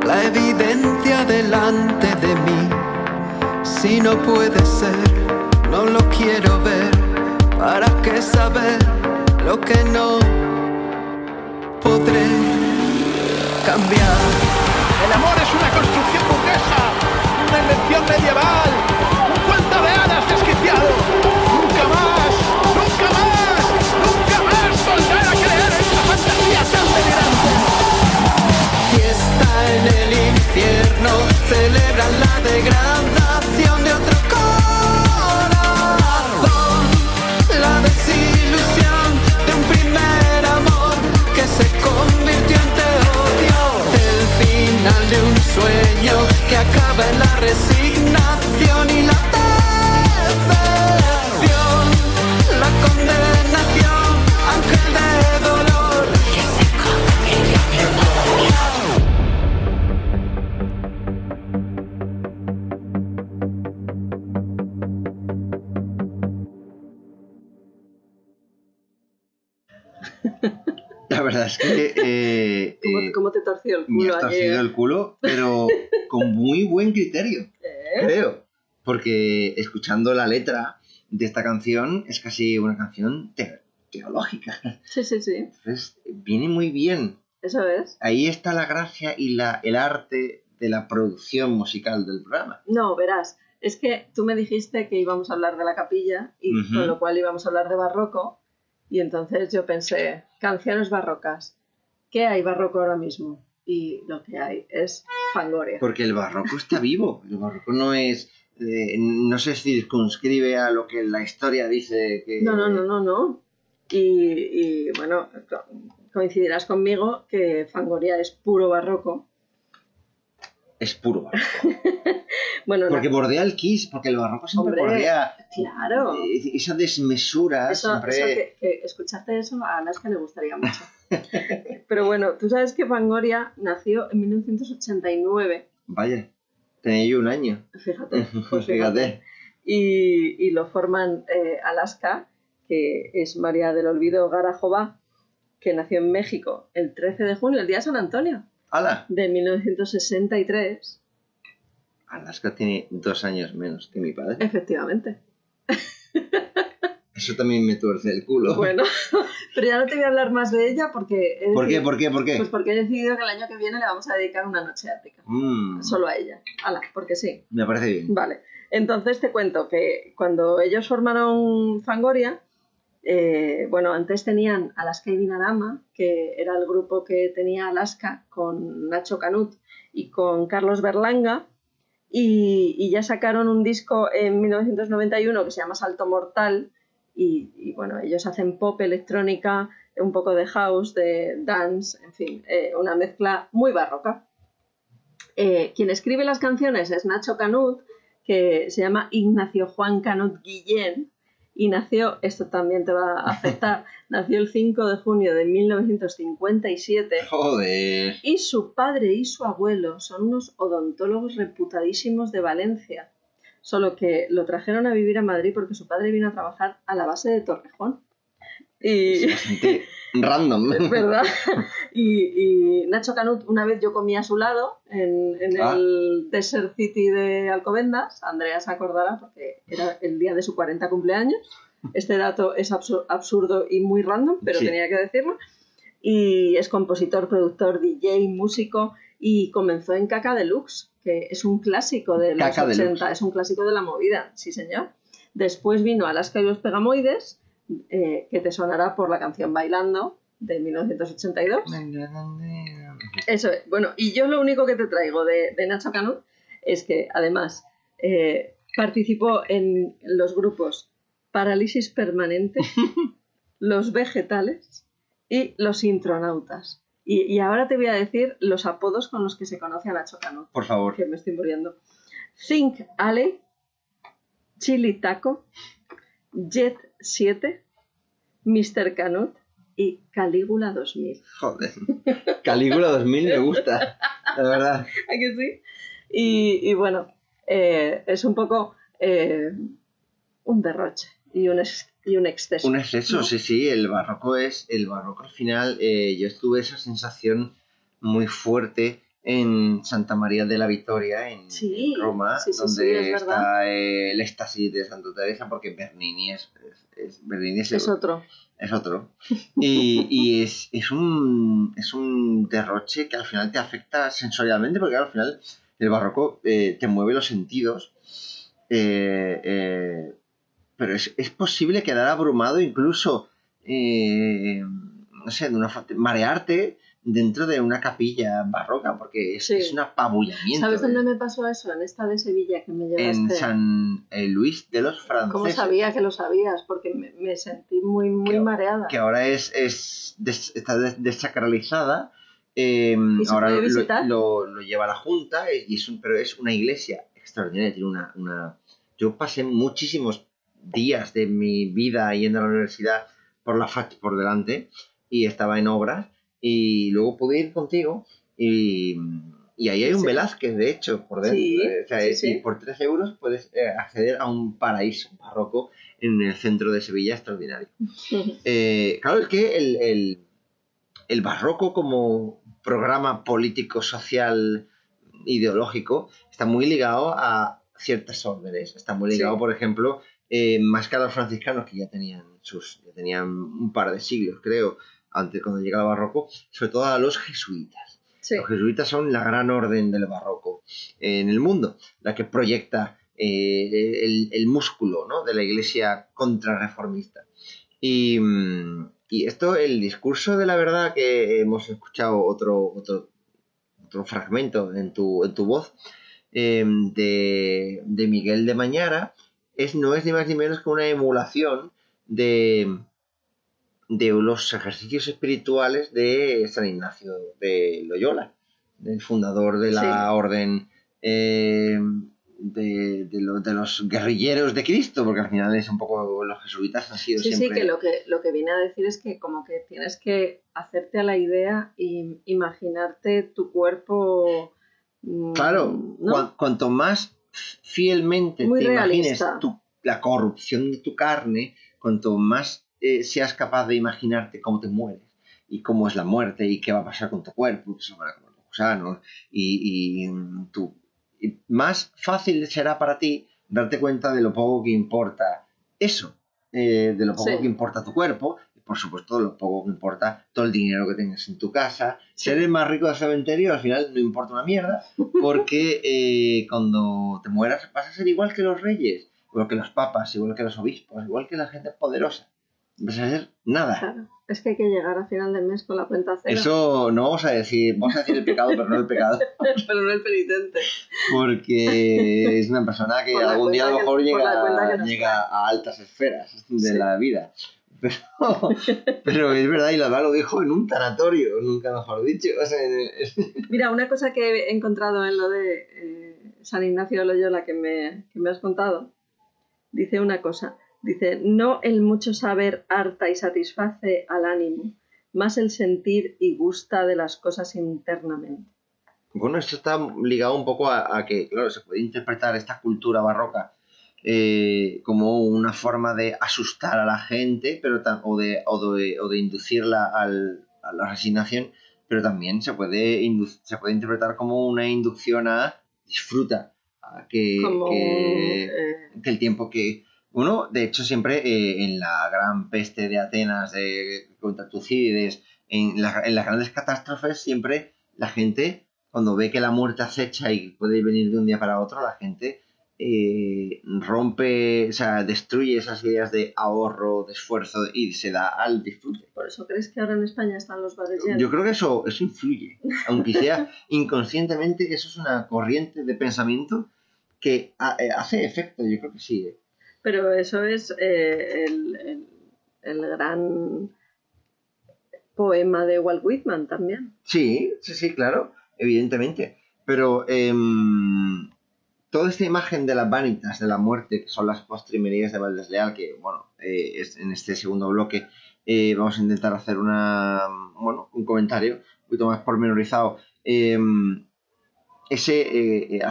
La evidencia delante de mí. Si no puede ser, no lo quiero ver. ¿Para qué saber lo que no podré cambiar? El amor es una construcción burguesa, una invención medieval, un cuento de hadas desquiciado. Nunca más, nunca más, nunca más volver a creer en una fantasía tan delirante. Fiesta en el infierno, celebran la degradación de otro corazón, la sabe la resignación y la decepción, la condenación, ángel de dolor que se come el La verdad es que... ¿Cómo te torció el culo? Me has torcido el culo, pero con muy buen criterio, creo. Porque escuchando la letra de esta canción es casi una canción teológica. Sí. Entonces viene muy bien. Eso es. Ahí está la gracia y el arte de la producción musical del programa. No, verás, es que tú me dijiste que íbamos a hablar de la capilla y con lo cual íbamos a hablar de barroco y entonces yo pensé, canciones barrocas, ¿qué hay barroco ahora mismo? Y lo que hay es Fangoria. Porque el barroco está vivo, el barroco no es... no se circunscribe a lo que la historia dice que... No. Y bueno, coincidirás conmigo que Fangoria es puro barroco. Es puro barroco. Bueno, porque bordea el Kiss, porque el barroco siempre bordea... Claro. Esa desmesura siempre... Que escucharte eso a Alaska le gustaría mucho. Pero bueno, tú sabes que Fangoria nació en 1989. Vaya, tenía yo un año. Fíjate. Pues fíjate. Y lo forman Alaska, que es María del Olvido Garajova, que nació en México el 13 de junio, el día de San Antonio. ¡Hala! De 1963. Alaska tiene 2 años menos que mi padre. Efectivamente. Eso también me tuerce el culo. Bueno, pero ya no te voy a hablar más de ella porque... ¿Por qué? Pues porque he decidido que el año que viene le vamos a dedicar una noche ártica. Solo a ella. Hala, porque sí. Me parece bien. Vale. Entonces te cuento que cuando ellos formaron Fangoria, bueno, antes tenían Alaska y Dinarama, que era el grupo que tenía Alaska con Nacho Canut y con Carlos Berlanga, y ya sacaron un disco en 1991 que se llama Salto Mortal, y bueno, ellos hacen pop, electrónica, un poco de house, de dance, en fin, una mezcla muy barroca. Quien escribe las canciones es Nacho Canut, que se llama Ignacio Juan Canut Guillén, y nació, esto también te va a afectar, nació el 5 de junio de 1957. ¡Joder! Y su padre y su abuelo son unos odontólogos reputadísimos de Valencia, solo que lo trajeron a vivir a Madrid porque su padre vino a trabajar a la base de Torrejón. Y... Es bastante random. ¿Verdad? Y Nacho Canut, una vez yo comí a su lado en el Desert City de Alcobendas. Andrea se acordará porque era el día de su 40 cumpleaños. Este dato es absurdo y muy random, pero sí, tenía que decirlo. Y es compositor, productor, DJ, músico, y comenzó en Caca Deluxe, que es un clásico de los Caca 80, Deluxe. Es un clásico de la movida, sí señor. Después vino Alaska y los Pegamoides, que te sonará por la canción Bailando, de 1982. Eso es. Bueno, y yo lo único que te traigo de Nacho Canut es que, además, participó en los grupos Parálisis Permanente, Los Vegetales y Los Intronautas. Y ahora te voy a decir los apodos con los que se conoce a Nacho Canut. Por favor. Que me estoy muriendo. Think Alley, Chili Taco, Jet 7, Mr. Canut y Calígula 2000. Joder. Calígula 2000 me gusta, la verdad. ¿A que sí? Y bueno, es un poco un derroche y un exceso. Un exceso, ¿no? sí. El barroco al final, yo tuve esa sensación muy fuerte en Santa María de la Victoria, en Roma, donde está el éxtasis de Santa Teresa, porque Bernini es otro. Es otro. Y es un derroche que al final te afecta sensorialmente, porque al final el barroco te mueve los sentidos. Pero es posible quedar abrumado, incluso, no sé, marearte dentro de una capilla barroca, porque es un apabullamiento. ¿Sabes dónde me pasó eso? En esta de Sevilla que me llevaste. En San Luis de los Franceses. ¿Cómo sabía que lo sabías? Porque me sentí muy mareada. Que ahora está desacralizada, ¿Y se Ahora puede visitar? lo lleva la Junta, pero es una iglesia extraordinaria. Tiene Yo pasé muchísimos días de mi vida yendo a la universidad por delante y estaba en obras y luego pude ir contigo y ahí hay un Sí. Velázquez, de hecho, por dentro. Sí, O sea, sí. Y por 13 euros puedes acceder a un paraíso barroco en el centro de Sevilla extraordinario. Claro, es que el barroco como programa político, social, ideológico, está muy ligado a ciertas órdenes. Está muy ligado, Sí. por ejemplo, más que a los franciscanos, que ya tenían un par de siglos, creo, antes cuando llega el barroco, sobre todo a los jesuitas. Sí. Los jesuitas son la gran orden del barroco en el mundo, la que proyecta el músculo, ¿no?, de la iglesia contrarreformista. Y esto, el discurso de la verdad que hemos escuchado otro fragmento en tu voz, de Miguel de Mañara, no es ni más ni menos que una emulación de los ejercicios espirituales de San Ignacio de Loyola, del fundador de la orden de los guerrilleros de Cristo, porque al final es un poco, los jesuitas han sido siempre... Sí, que lo que viene a decir es que como que tienes que hacerte a la idea y imaginarte tu cuerpo... Claro, ¿no? cuanto más fielmente Muy te imagines realista. la corrupción de tu carne, cuanto más seas capaz de imaginarte cómo te mueres y cómo es la muerte y qué va a pasar con tu cuerpo, que se van a comer los gusanos, y más fácil será para ti darte cuenta de lo poco que importa eso, de lo poco que importa tu cuerpo, y por supuesto de lo poco que importa todo el dinero que tengas en tu casa. Ser el más rico del cementerio al final no importa una mierda, porque cuando te mueras vas a ser igual que los reyes, igual que los papas, igual que los obispos, igual que la gente poderosa. Vas a ser nada. Claro, es que hay que llegar a final de mes con la cuenta cero. Eso no vamos a decir el pecado, pero no el pecado. Pero no el penitente. Porque es una persona que algún día a lo mejor llega a altas esferas de la vida. Pero es verdad, y la verdad lo dijo en un tanatorio, nunca mejor dicho. O sea, Mira, una cosa que he encontrado en lo de San Ignacio de Loyola que me has contado, dice una cosa. Dice, no el mucho saber harta y satisface al ánimo, más el sentir y gusta de las cosas internamente. Bueno, esto está ligado un poco a que, claro, se puede interpretar esta cultura barroca como una forma de asustar a la gente, pero o de inducirla a la resignación, pero también se puede interpretar como una inducción a disfruta, a que el tiempo que... Uno, de hecho, siempre en la gran peste de Atenas, contra Tucídides, en las grandes catástrofes, siempre la gente, cuando ve que la muerte acecha y puede venir de un día para otro, la gente rompe, o sea, destruye esas ideas de ahorro, de esfuerzo y se da al disfrute. ¿Por eso crees que ahora en España están los bares llenos? Yo creo que eso influye, aunque sea inconscientemente, eso es una corriente de pensamiento que hace efecto, yo creo que sí. Pero eso es el gran poema de Walt Whitman también. Sí, claro, evidentemente. Pero toda esta imagen de las vanitas, de la muerte, que son las postrimerías de Valdesleal, que, bueno, en este segundo bloque vamos a intentar hacer un comentario un poquito más pormenorizado. Al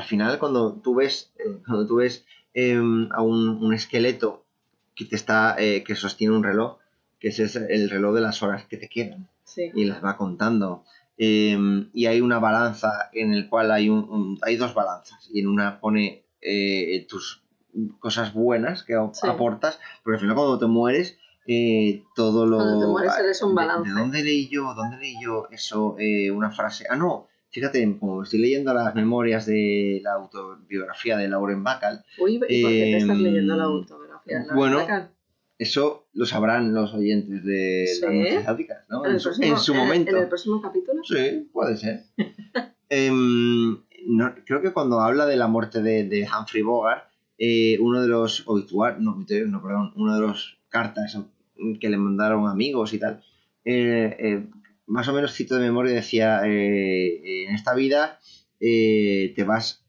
final, cuando tú ves a un esqueleto que sostiene un reloj, que ese es el reloj de las horas que te quedan, y las va contando, y hay una balanza en el cual hay dos balanzas, y en una pone tus cosas buenas que aportas, porque al final cuando te mueres cuando te mueres eres un balance. ¿De dónde leí yo eso? Una frase, no, fíjate, como estoy leyendo las memorias de la autobiografía de Lauren Bacall. Uy, ¿y por qué te estás leyendo la autobiografía de Lauren Bacall? Eso lo sabrán los oyentes de las Noches Áticas, ¿no? En su momento. ¿En el próximo capítulo? Sí, puede ser. Creo que cuando habla de la muerte de Humphrey Bogart, uno de los uno de los cartas que le mandaron amigos y tal, más o menos cito de memoria, decía, en esta vida te vas,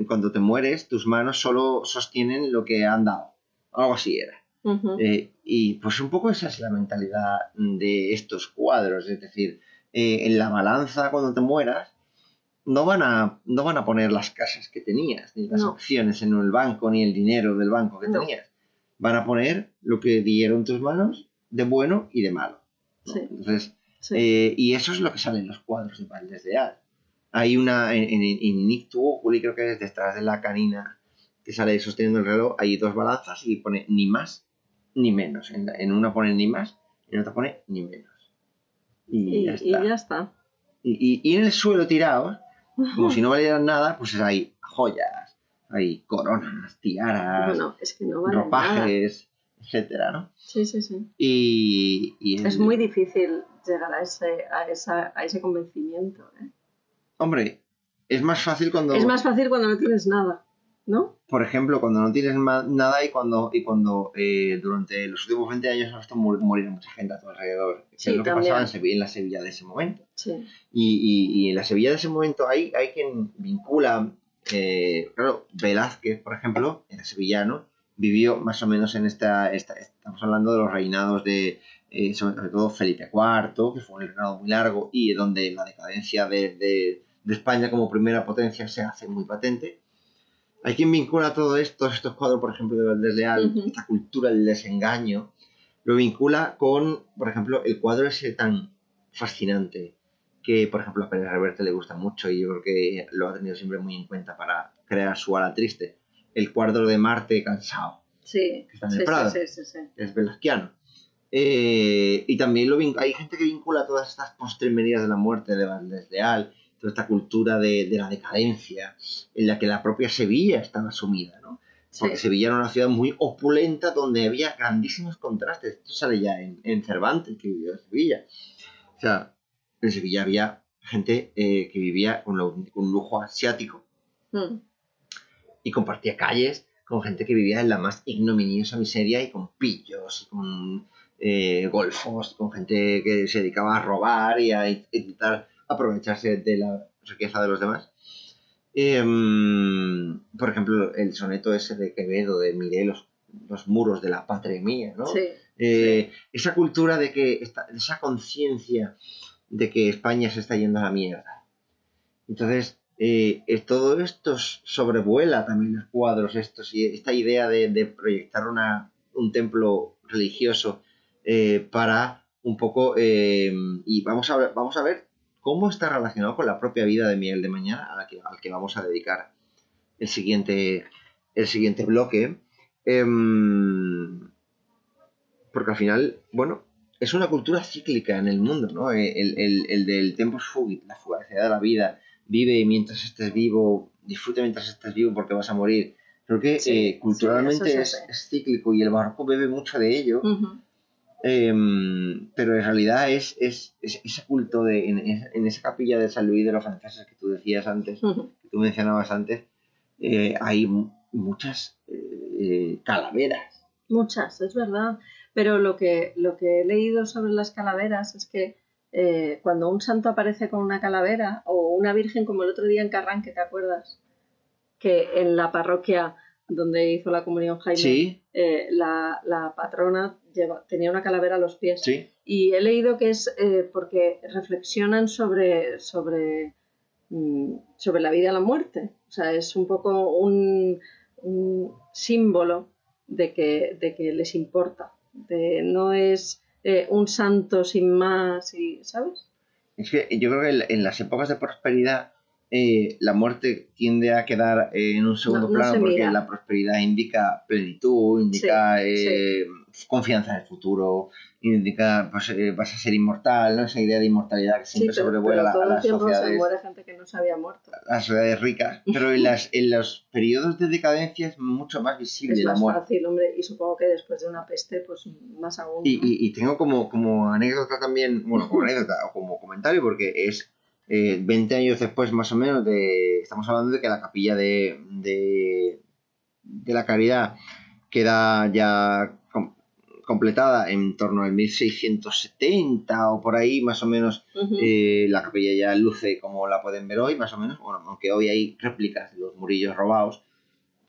cuando te mueres, tus manos solo sostienen lo que han dado. Algo así era. Ujú. Y pues un poco esa es la mentalidad de estos cuadros. Es decir, en la balanza cuando te mueras, no van a poner las casas que tenías, ni las No. acciones en el banco, ni el dinero del banco que No. tenías. Van a poner lo que dieron tus manos de bueno y de malo, ¿no? Sí. Entonces, Sí. y eso es lo que sale en los cuadros de Valdés de Al. Hay una en Nictu Oculi, creo que es detrás de la canina que sale sosteniendo el reloj, hay dos balanzas y pone ni más ni menos. En una pone ni más y en otra pone ni menos. Y ya está. Y ya está. Y en el suelo tirados, como si no valieran nada, pues hay joyas, hay coronas, tiaras, Bueno, es que no vale nada. ropajes, etcétera, ¿no? Sí, sí, sí. Y Es muy difícil llegar a ese convencimiento, ¿eh? Hombre, es más fácil cuando... Es más fácil cuando no tienes nada, ¿no? Por ejemplo, cuando no tienes nada y cuando durante los últimos 20 años has visto morir mucha gente a tu alrededor. Que Sí, es lo que también. pasaba en la Sevilla de ese momento. Sí. Y en la Sevilla de ese momento hay quien vincula, claro, Velázquez, por ejemplo, era sevillano, vivió más o menos en estamos hablando de los reinados de, sobre todo Felipe IV, que fue un reinado muy largo y donde la decadencia de España como primera potencia se hace muy patente. Hay quien vincula todo esto, estos cuadros, por ejemplo, de Valdés de Al, Ujú. esta cultura del desengaño, lo vincula con, por ejemplo, el cuadro ese tan fascinante que, por ejemplo, a Pérez Reverte le gusta mucho y yo creo que lo ha tenido siempre muy en cuenta para crear su ala triste. El cuadro de Marte cansado, Sí. que está en el Sí, Prado, sí, sí, sí. es velazquiano. Y también hay gente que vincula todas estas postrimerías de la muerte de Valdés de Al, toda esta cultura de la decadencia en la que la propia Sevilla estaba sumida, ¿no? Porque Sí. Sevilla era una ciudad muy opulenta donde había grandísimos contrastes. Esto sale ya en Cervantes, que vivió en Sevilla. O sea, en Sevilla había gente que vivía con un lujo asiático Mm. y compartía calles con gente que vivía en la más ignominiosa miseria y con pillos, y con golfos, con gente que se dedicaba a robar y a intentar aprovecharse de la riqueza de los demás. Por ejemplo, el soneto ese de Quevedo, de miré los muros de la patria mía, ¿no? Sí. Esa cultura de que, esa conciencia de que España se está yendo a la mierda. Entonces, todo esto sobrevuela también los cuadros estos y esta idea de proyectar un templo religioso para un poco... y vamos a ver cómo está relacionado con la propia vida de Miguel de Mañana, al que vamos a dedicar el siguiente bloque. Porque al final, bueno, es una cultura cíclica en el mundo, ¿no? El del tempus fugit, la fugacidad de la vida, vive mientras estés vivo, disfruta mientras estés vivo porque vas a morir. Creo que Sí, culturalmente sí, eso se hace. es cíclico y el barroco bebe mucho de ello, Ujú. pero en realidad es ese culto en esa capilla de San Luis de los franceses que tú decías antes, Ujú. que tú mencionabas antes, hay muchas calaveras. Muchas, es verdad. Pero lo que he leído sobre las calaveras es que cuando un santo aparece con una calavera o una virgen, como el otro día en Carranque, ¿te acuerdas? Que en la parroquia donde hizo la comunión Jaime, Sí, la patrona tenía una calavera a los pies. sí. Y he leído que es porque reflexionan sobre la vida y la muerte. O sea, es un poco un símbolo de que les importa. No es un santo sin más, ¿sabes? Es que yo creo que en las épocas de prosperidad la muerte tiende a quedar en un segundo No plano se porque mira. la prosperidad indica plenitud, indica Sí, confianza en el futuro, indica pues vas a ser inmortal, ¿no? Esa idea de inmortalidad que siempre sobrevuela todo a el las tiempo se sociedades, muere gente que no se había muerto. a las sociedades ricas, pero en los periodos de decadencia es mucho más visible Es la más muerte. fácil, hombre, y supongo que después de una peste, pues más aún. ¿no? Y tengo como anécdota también, bueno, como anécdota o como comentario, porque es 20 años después más o menos estamos hablando de que la capilla de la Caridad queda ya completada en torno al 1670 o por ahí, más o menos. La capilla ya luce como la pueden ver hoy, más o menos. Bueno, aunque hoy hay réplicas de los murillos robados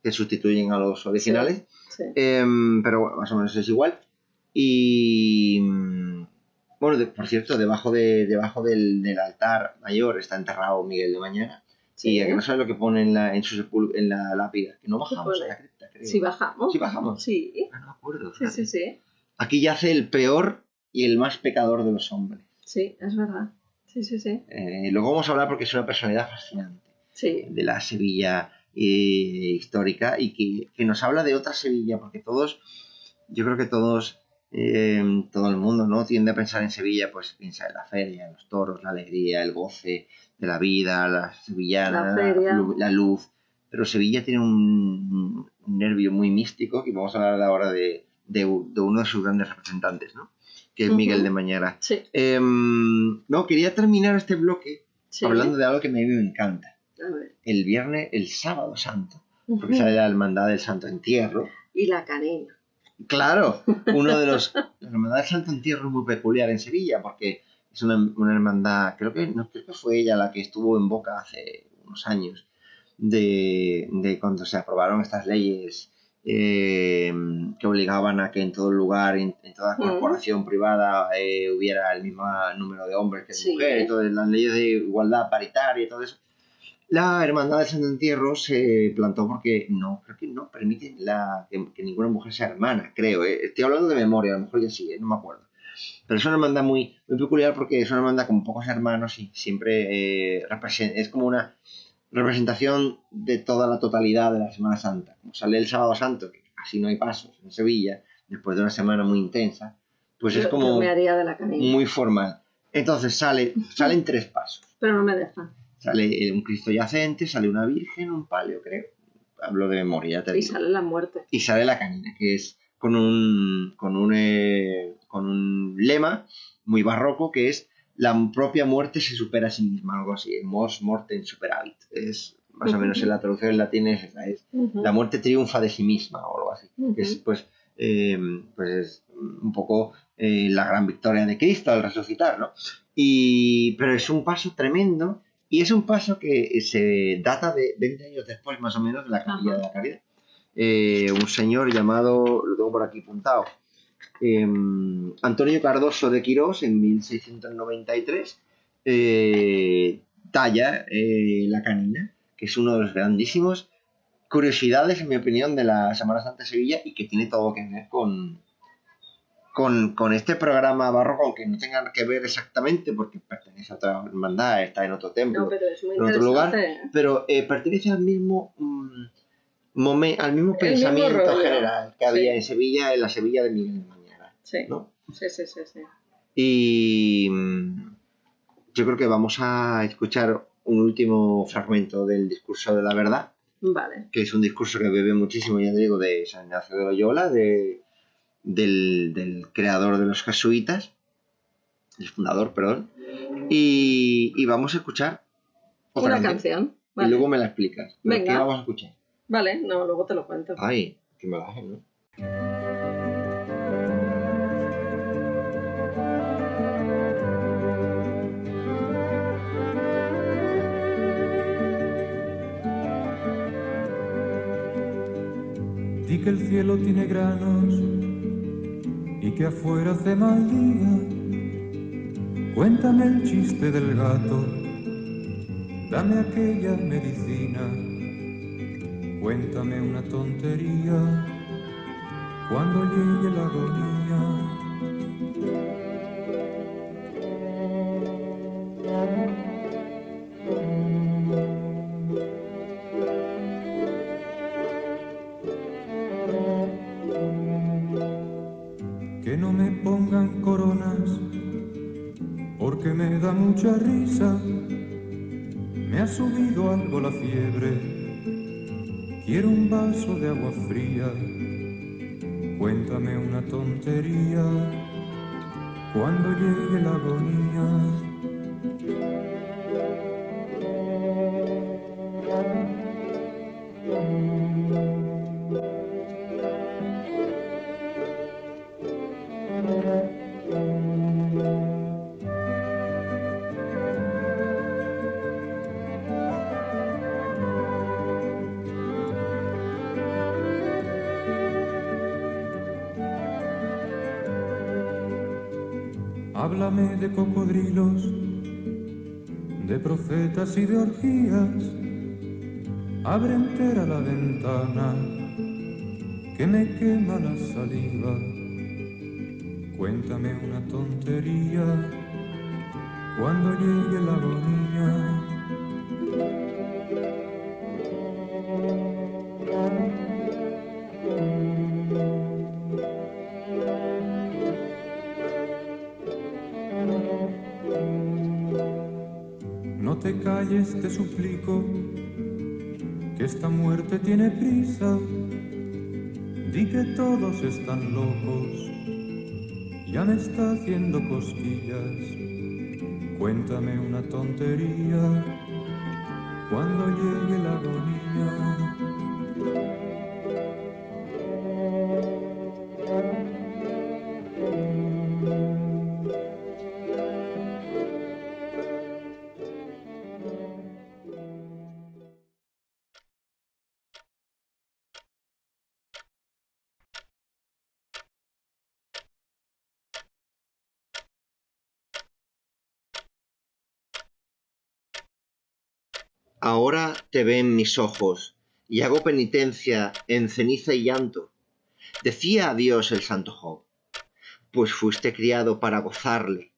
que sustituyen a los originales. Sí. Pero bueno, más o menos es igual. Y bueno, por cierto, debajo del altar mayor está enterrado Miguel de Mañara. Sí. Y que no sabe lo que pone en la lápida, que no bajamos a la cripta, creo. Sí, bajamos. Sí, bajamos. Sí. No me acuerdo. Sí. Aquí yace el peor y el más pecador de los hombres. Sí, es verdad. Sí. Luego vamos a hablar porque es una personalidad fascinante. Sí. De la Sevilla histórica y que nos habla de otra Sevilla, porque yo creo que todo el mundo, ¿no?, tiende a pensar en Sevilla, pues piensa en la feria, en los toros, la alegría, el goce de la vida, la sevillana, la luz, pero Sevilla tiene un nervio muy místico, que vamos a hablar ahora de uno de sus grandes representantes, ¿no?, que es Miguel de Mañara. Sí. No, quería terminar este bloque hablando de algo que a mí me encanta. A ver. El sábado santo, porque sale la hermandad del Santo Entierro. Y la canina. Claro, la hermandad del Santo Entierro es muy peculiar en Sevilla, porque es una hermandad, creo que fue ella la que estuvo en boca hace unos años, de cuando se aprobaron estas leyes que obligaban a que en todo lugar, en toda corporación privada, hubiera el mismo número de hombres que de mujeres, entonces las leyes de igualdad paritaria y todo eso. La hermandad del Santo Entierro se plantó porque creo que no permiten que ninguna mujer sea hermana, creo. Estoy hablando de memoria, a lo mejor ya sí, no me acuerdo. Pero es una hermandad muy, muy peculiar porque es una hermandad con pocos hermanos y siempre es como una representación de toda la totalidad de la Semana Santa. Como sale el Sábado Santo, que casi no hay pasos en Sevilla, después de una semana muy intensa, pues es como yo me haría de la canina. Muy formal. Entonces salen 3 pasos. Pero no me dejan. Sale un Cristo yacente, sale una Virgen, un palio, creo. Hablo de memoria, ya te digo. Y sale la muerte. Y sale la canina, que es con un lema muy barroco, que es la propia muerte se supera a sí misma, algo así. Mos mortem superavit. Es más o menos en la traducción en latín es esa. La muerte triunfa de sí misma o algo así. Que es pues es un poco la gran victoria de Cristo al resucitar, ¿no? Pero es un paso tremendo. Y es un paso que se data de 20 años después, más o menos, de la Capilla de la Caridad. Un señor llamado, lo tengo por aquí apuntado, Antonio Cardoso de Quirós, en 1693, talla la canina, que es uno de los grandísimos curiosidades, en mi opinión, de la Semana Santa de Sevilla y que tiene todo que ver con este programa barroco, aunque no tengan que ver exactamente porque pertenece a otra hermandad, está en otro templo, pero es muy en otro lugar, pero pertenece al mismo pensamiento rollo general que había en Sevilla, en la Sevilla de Miguel de Mañara. Sí. ¿No? Sí. Y yo creo que vamos a escuchar un último fragmento del discurso de la verdad, vale, que es un discurso que bebe muchísimo, ya te digo, de San Ignacio de Loyola, del creador de los jesuitas, el fundador, perdón, y vamos a escuchar una canción. Vale. Y luego me la explicas. Venga. ¿Qué vamos a escuchar? Vale, no, luego te lo cuento. Ay, qué malaje, ¿no? Di que el cielo tiene granos y que afuera hace mal día. Cuéntame el chiste del gato, dame aquella medicina. Cuéntame una tontería cuando llegue la agonía. Que no me pongan coronas porque me da mucha risa. Me ha subido algo la fiebre. Quiero un vaso de agua fría. Cuéntame una tontería cuando llegue la agonía. Háblame de cocodrilos, de profetas y de orgías. Abre entera la ventana, que me quema la saliva. Cuéntame una tontería cuando llegue la agonía. No te calles, te suplico, que esta muerte tiene prisa. Di que todos están locos, ya me está haciendo cosquillas. Cuéntame una tontería cuando llegue la agonía. Ahora te ven mis ojos, y hago penitencia en ceniza y llanto. Decía a Dios el santo Job, pues fuiste criado para gozarle.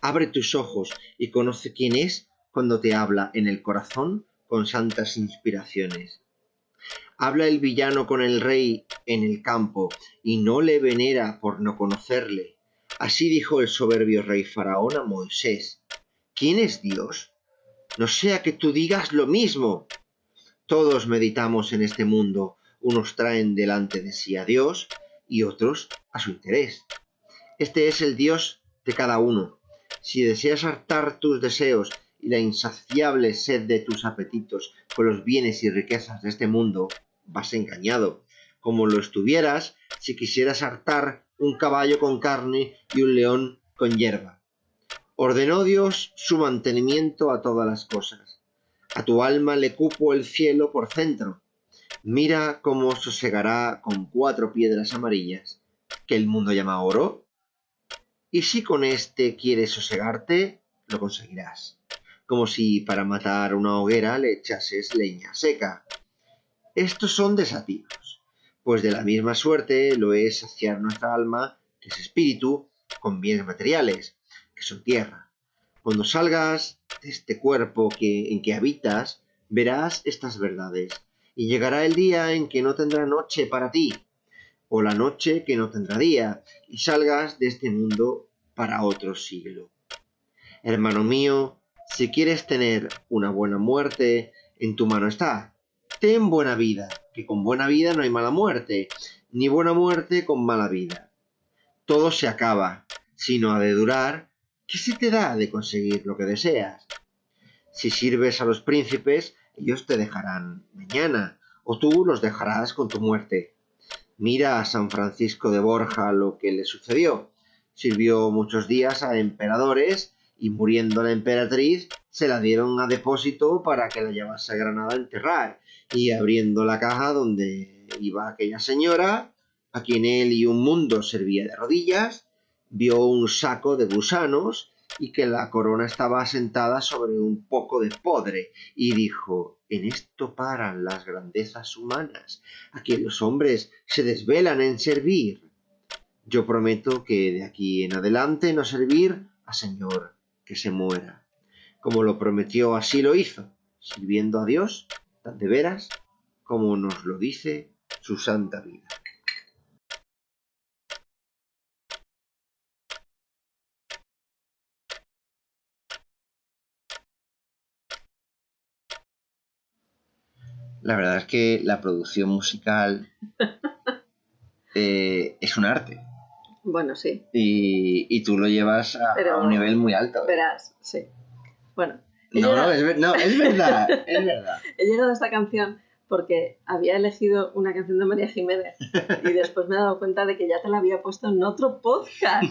Abre tus ojos y conoce quién es cuando te habla en el corazón con santas inspiraciones. Habla el villano con el rey en el campo, y no le venera por no conocerle. Así dijo el soberbio rey Faraón a Moisés. ¿Quién es Dios? No sea que tú digas lo mismo. Todos meditamos en este mundo, unos traen delante de sí a Dios y otros a su interés. Este es el Dios de cada uno. Si deseas hartar tus deseos y la insaciable sed de tus apetitos con los bienes y riquezas de este mundo, vas engañado, como lo estuvieras si quisieras hartar un caballo con carne y un león con hierba. Ordenó Dios su mantenimiento a todas las cosas. A tu alma le cupo el cielo por centro. Mira cómo sosegará con 4 piedras amarillas, que el mundo llama oro. Y si con este quieres sosegarte, lo conseguirás. Como si para matar una hoguera le echases leña seca. Estos son desativos, pues de la misma suerte lo es saciar nuestra alma, que es espíritu, con bienes materiales, que son tierra. Cuando salgas de este cuerpo en que habitas, verás estas verdades, y llegará el día en que no tendrá noche para ti, o la noche que no tendrá día, y salgas de este mundo para otro siglo. Hermano mío, si quieres tener una buena muerte, en tu mano está. Ten buena vida, que con buena vida no hay mala muerte, ni buena muerte con mala vida. Todo se acaba, si no ha de durar. ¿Qué se te da de conseguir lo que deseas? Si sirves a los príncipes, ellos te dejarán mañana, o tú los dejarás con tu muerte. Mira a San Francisco de Borja lo que le sucedió. Sirvió muchos días a emperadores y muriendo la emperatriz se la dieron a depósito para que la llevase a Granada a enterrar, y abriendo la caja donde iba aquella señora, a quien él y un mundo servía de rodillas, vio un saco de gusanos y que la corona estaba asentada sobre un poco de podre, y dijo: en esto paran las grandezas humanas, a quien los hombres se desvelan en servir. Yo prometo que de aquí en adelante no servir a señor que se muera. Como lo prometió, así lo hizo, sirviendo a Dios tan de veras como nos lo dice su santa vida. La verdad es que la producción musical es un arte. Bueno, sí. Y tú lo llevas a un nivel muy alto. Verás, sí. Bueno. Es verdad, es verdad. He llegado a esta canción porque había elegido una canción de María Jiménez y después me he dado cuenta de que ya te la había puesto en otro podcast.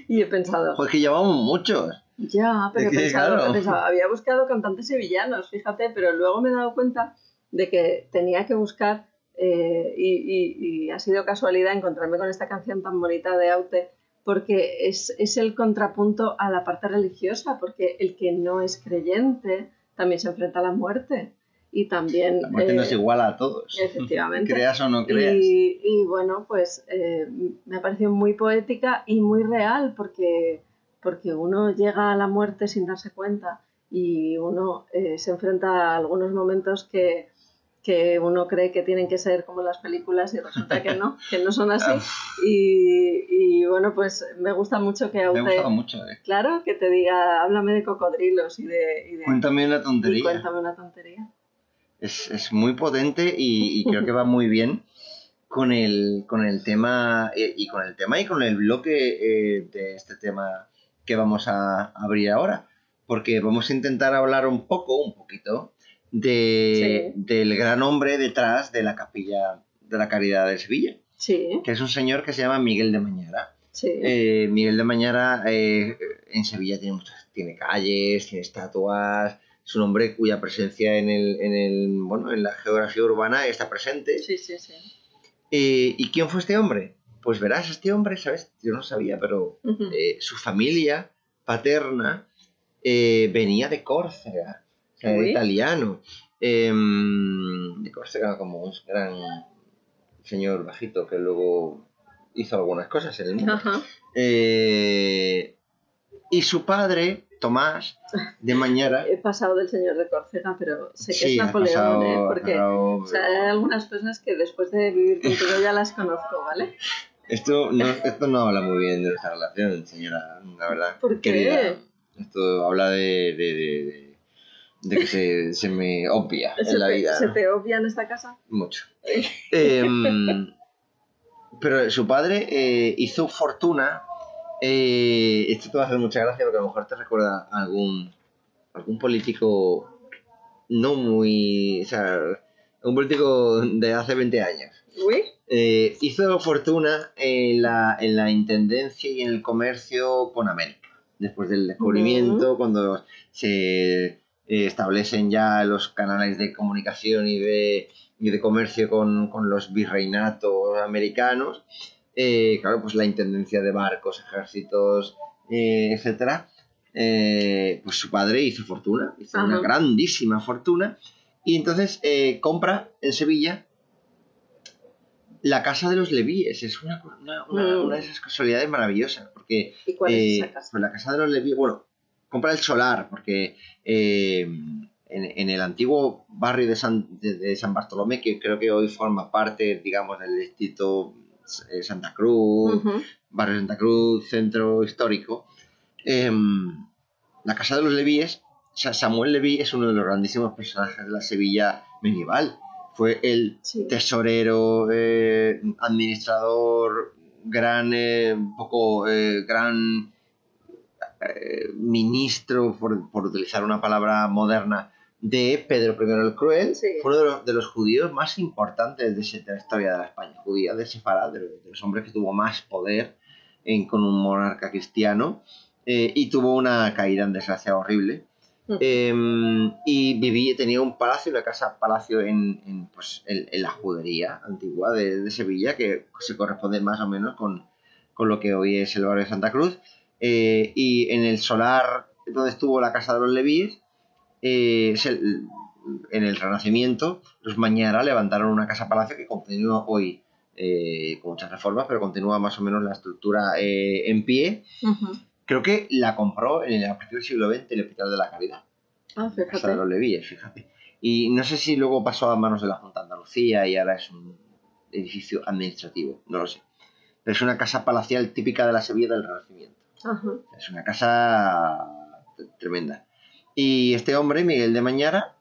Y he pensado... Pues que llevamos muchos. Ya, pero he pensado, había buscado cantantes sevillanos, fíjate, pero luego me he dado cuenta de que tenía que buscar, y ha sido casualidad encontrarme con esta canción tan bonita de Aute, porque es el contrapunto a la parte religiosa, porque el que no es creyente también se enfrenta a la muerte. Y también... La muerte nos iguala a todos. Efectivamente. Creas o no creas. Y bueno, pues me ha parecido muy poética y muy real, porque uno llega a la muerte sin darse cuenta y uno se enfrenta a algunos momentos que uno cree que tienen que ser como las películas y resulta que no son así. Y bueno, pues me gusta mucho que Me ha gustado mucho. Claro, que te diga, háblame de cocodrilos y de Cuéntame una tontería. y cuéntame una tontería. Es muy potente y creo que va muy bien con el tema y con el bloque de este tema que vamos a abrir ahora, porque vamos a intentar hablar un poquito del gran hombre detrás de la Capilla de la Caridad de Sevilla, Sí, que es un señor que se llama Miguel de Mañara. sí. Miguel de Mañara en Sevilla tiene calles, tiene estatuas. Es un hombre cuya presencia en la geografía urbana está presente. Sí. ¿Y quién fue este hombre? Pues verás, este hombre, ¿sabes? Yo no sabía, pero Ujú. su familia paterna venía de Córcega, o sea, Uy. italiano. De Córcega, como un gran señor bajito que luego hizo algunas cosas en el mundo. Ajá. Y su padre, Tomás de Mañara... He pasado del señor de Córcega, pero sé que Sí, es has Napoleón, pasado- porque has pasado- o sea, hay algunas cosas que después de vivir contigo ya las conozco, ¿vale? Esto no habla muy bien de nuestra relación, señora, la verdad. ¿Por qué? Querida. Esto habla de que se me obvia en la vida. ¿Se te obvia en esta casa? Mucho. Pero su padre hizo fortuna. Esto te va a hacer mucha gracia porque a lo mejor te recuerda a algún político no muy... O sea, un político de hace 20 años. Uy. Hizo fortuna en la intendencia y en el comercio con América. Después del descubrimiento, cuando se establecen ya los canales de comunicación y de comercio con los virreinatos americanos, claro, pues la intendencia de barcos, ejércitos, etcétera, pues su padre hizo fortuna, hizo una grandísima fortuna, y entonces compra en Sevilla la casa de los Levíes. Es una de esas casualidades maravillosas, porque ¿Y cuál es esa casa? pues la casa de los Levíes, bueno, compra el solar, porque en el antiguo barrio de San Bartolomé, que creo que hoy forma parte, digamos, del distrito Santa Cruz, barrio Santa Cruz, centro histórico, la casa de los Levíes, o sea, Samuel Leví es uno de los grandísimos personajes de la Sevilla medieval. Fue el tesorero, administrador, gran ministro, por utilizar una palabra moderna, de Pedro I el Cruel. Sí. Fue uno de los judíos más importantes de la historia de la España judía, de Sefarad, de los hombres que tuvo más poder con un monarca cristiano, y tuvo una caída en desgracia horrible. Y tenía un palacio, una casa-palacio en la judería antigua de Sevilla, que se corresponde más o menos con lo que hoy es el barrio de Santa Cruz. Y en el solar donde estuvo la casa de los Levíes, en el Renacimiento, los Mañara levantaron una casa-palacio que continúa hoy con muchas reformas, pero continúa más o menos la estructura en pie. Creo que la compró a partir del siglo XX el Hospital de la Caridad. Fíjate. Casa de los Levíes, fíjate. Y no sé si luego pasó a manos de la Junta de Andalucía y ahora es un edificio administrativo, no lo sé. Pero es una casa palacial típica de la Sevilla del Renacimiento. Es una casa tremenda. Y este hombre, Miguel de Mañara,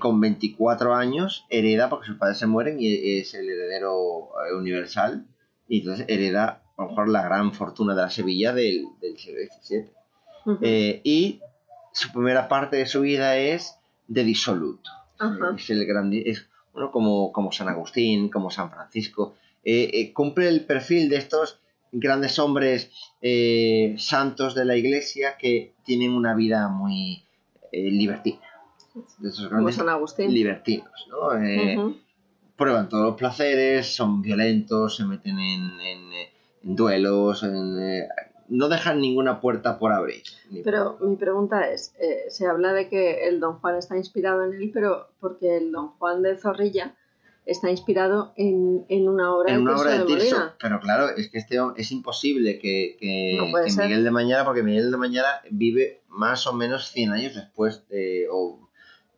con 24 años, hereda, porque sus padres se mueren y es el heredero universal, y entonces hereda a lo mejor la gran fortuna de la Sevilla del siglo XVII. Y su primera parte de su vida es de disoluto. Es como San Agustín, como San Francisco. Cumple el perfil de estos grandes hombres santos de la Iglesia que tienen una vida muy libertina. De esos grandes San Agustín. libertinos, ¿no? Prueban todos los placeres, son violentos, se meten duelos, no dejan ninguna puerta por abrir. Pero mi pregunta es, se habla de que el Don Juan está inspirado en él, pero porque el Don Juan de Zorrilla está inspirado en una obra de Molina. Pero claro, es que es imposible que No puede ser. Miguel de Mañara, porque Miguel de Mañara vive más o menos 100 años después, o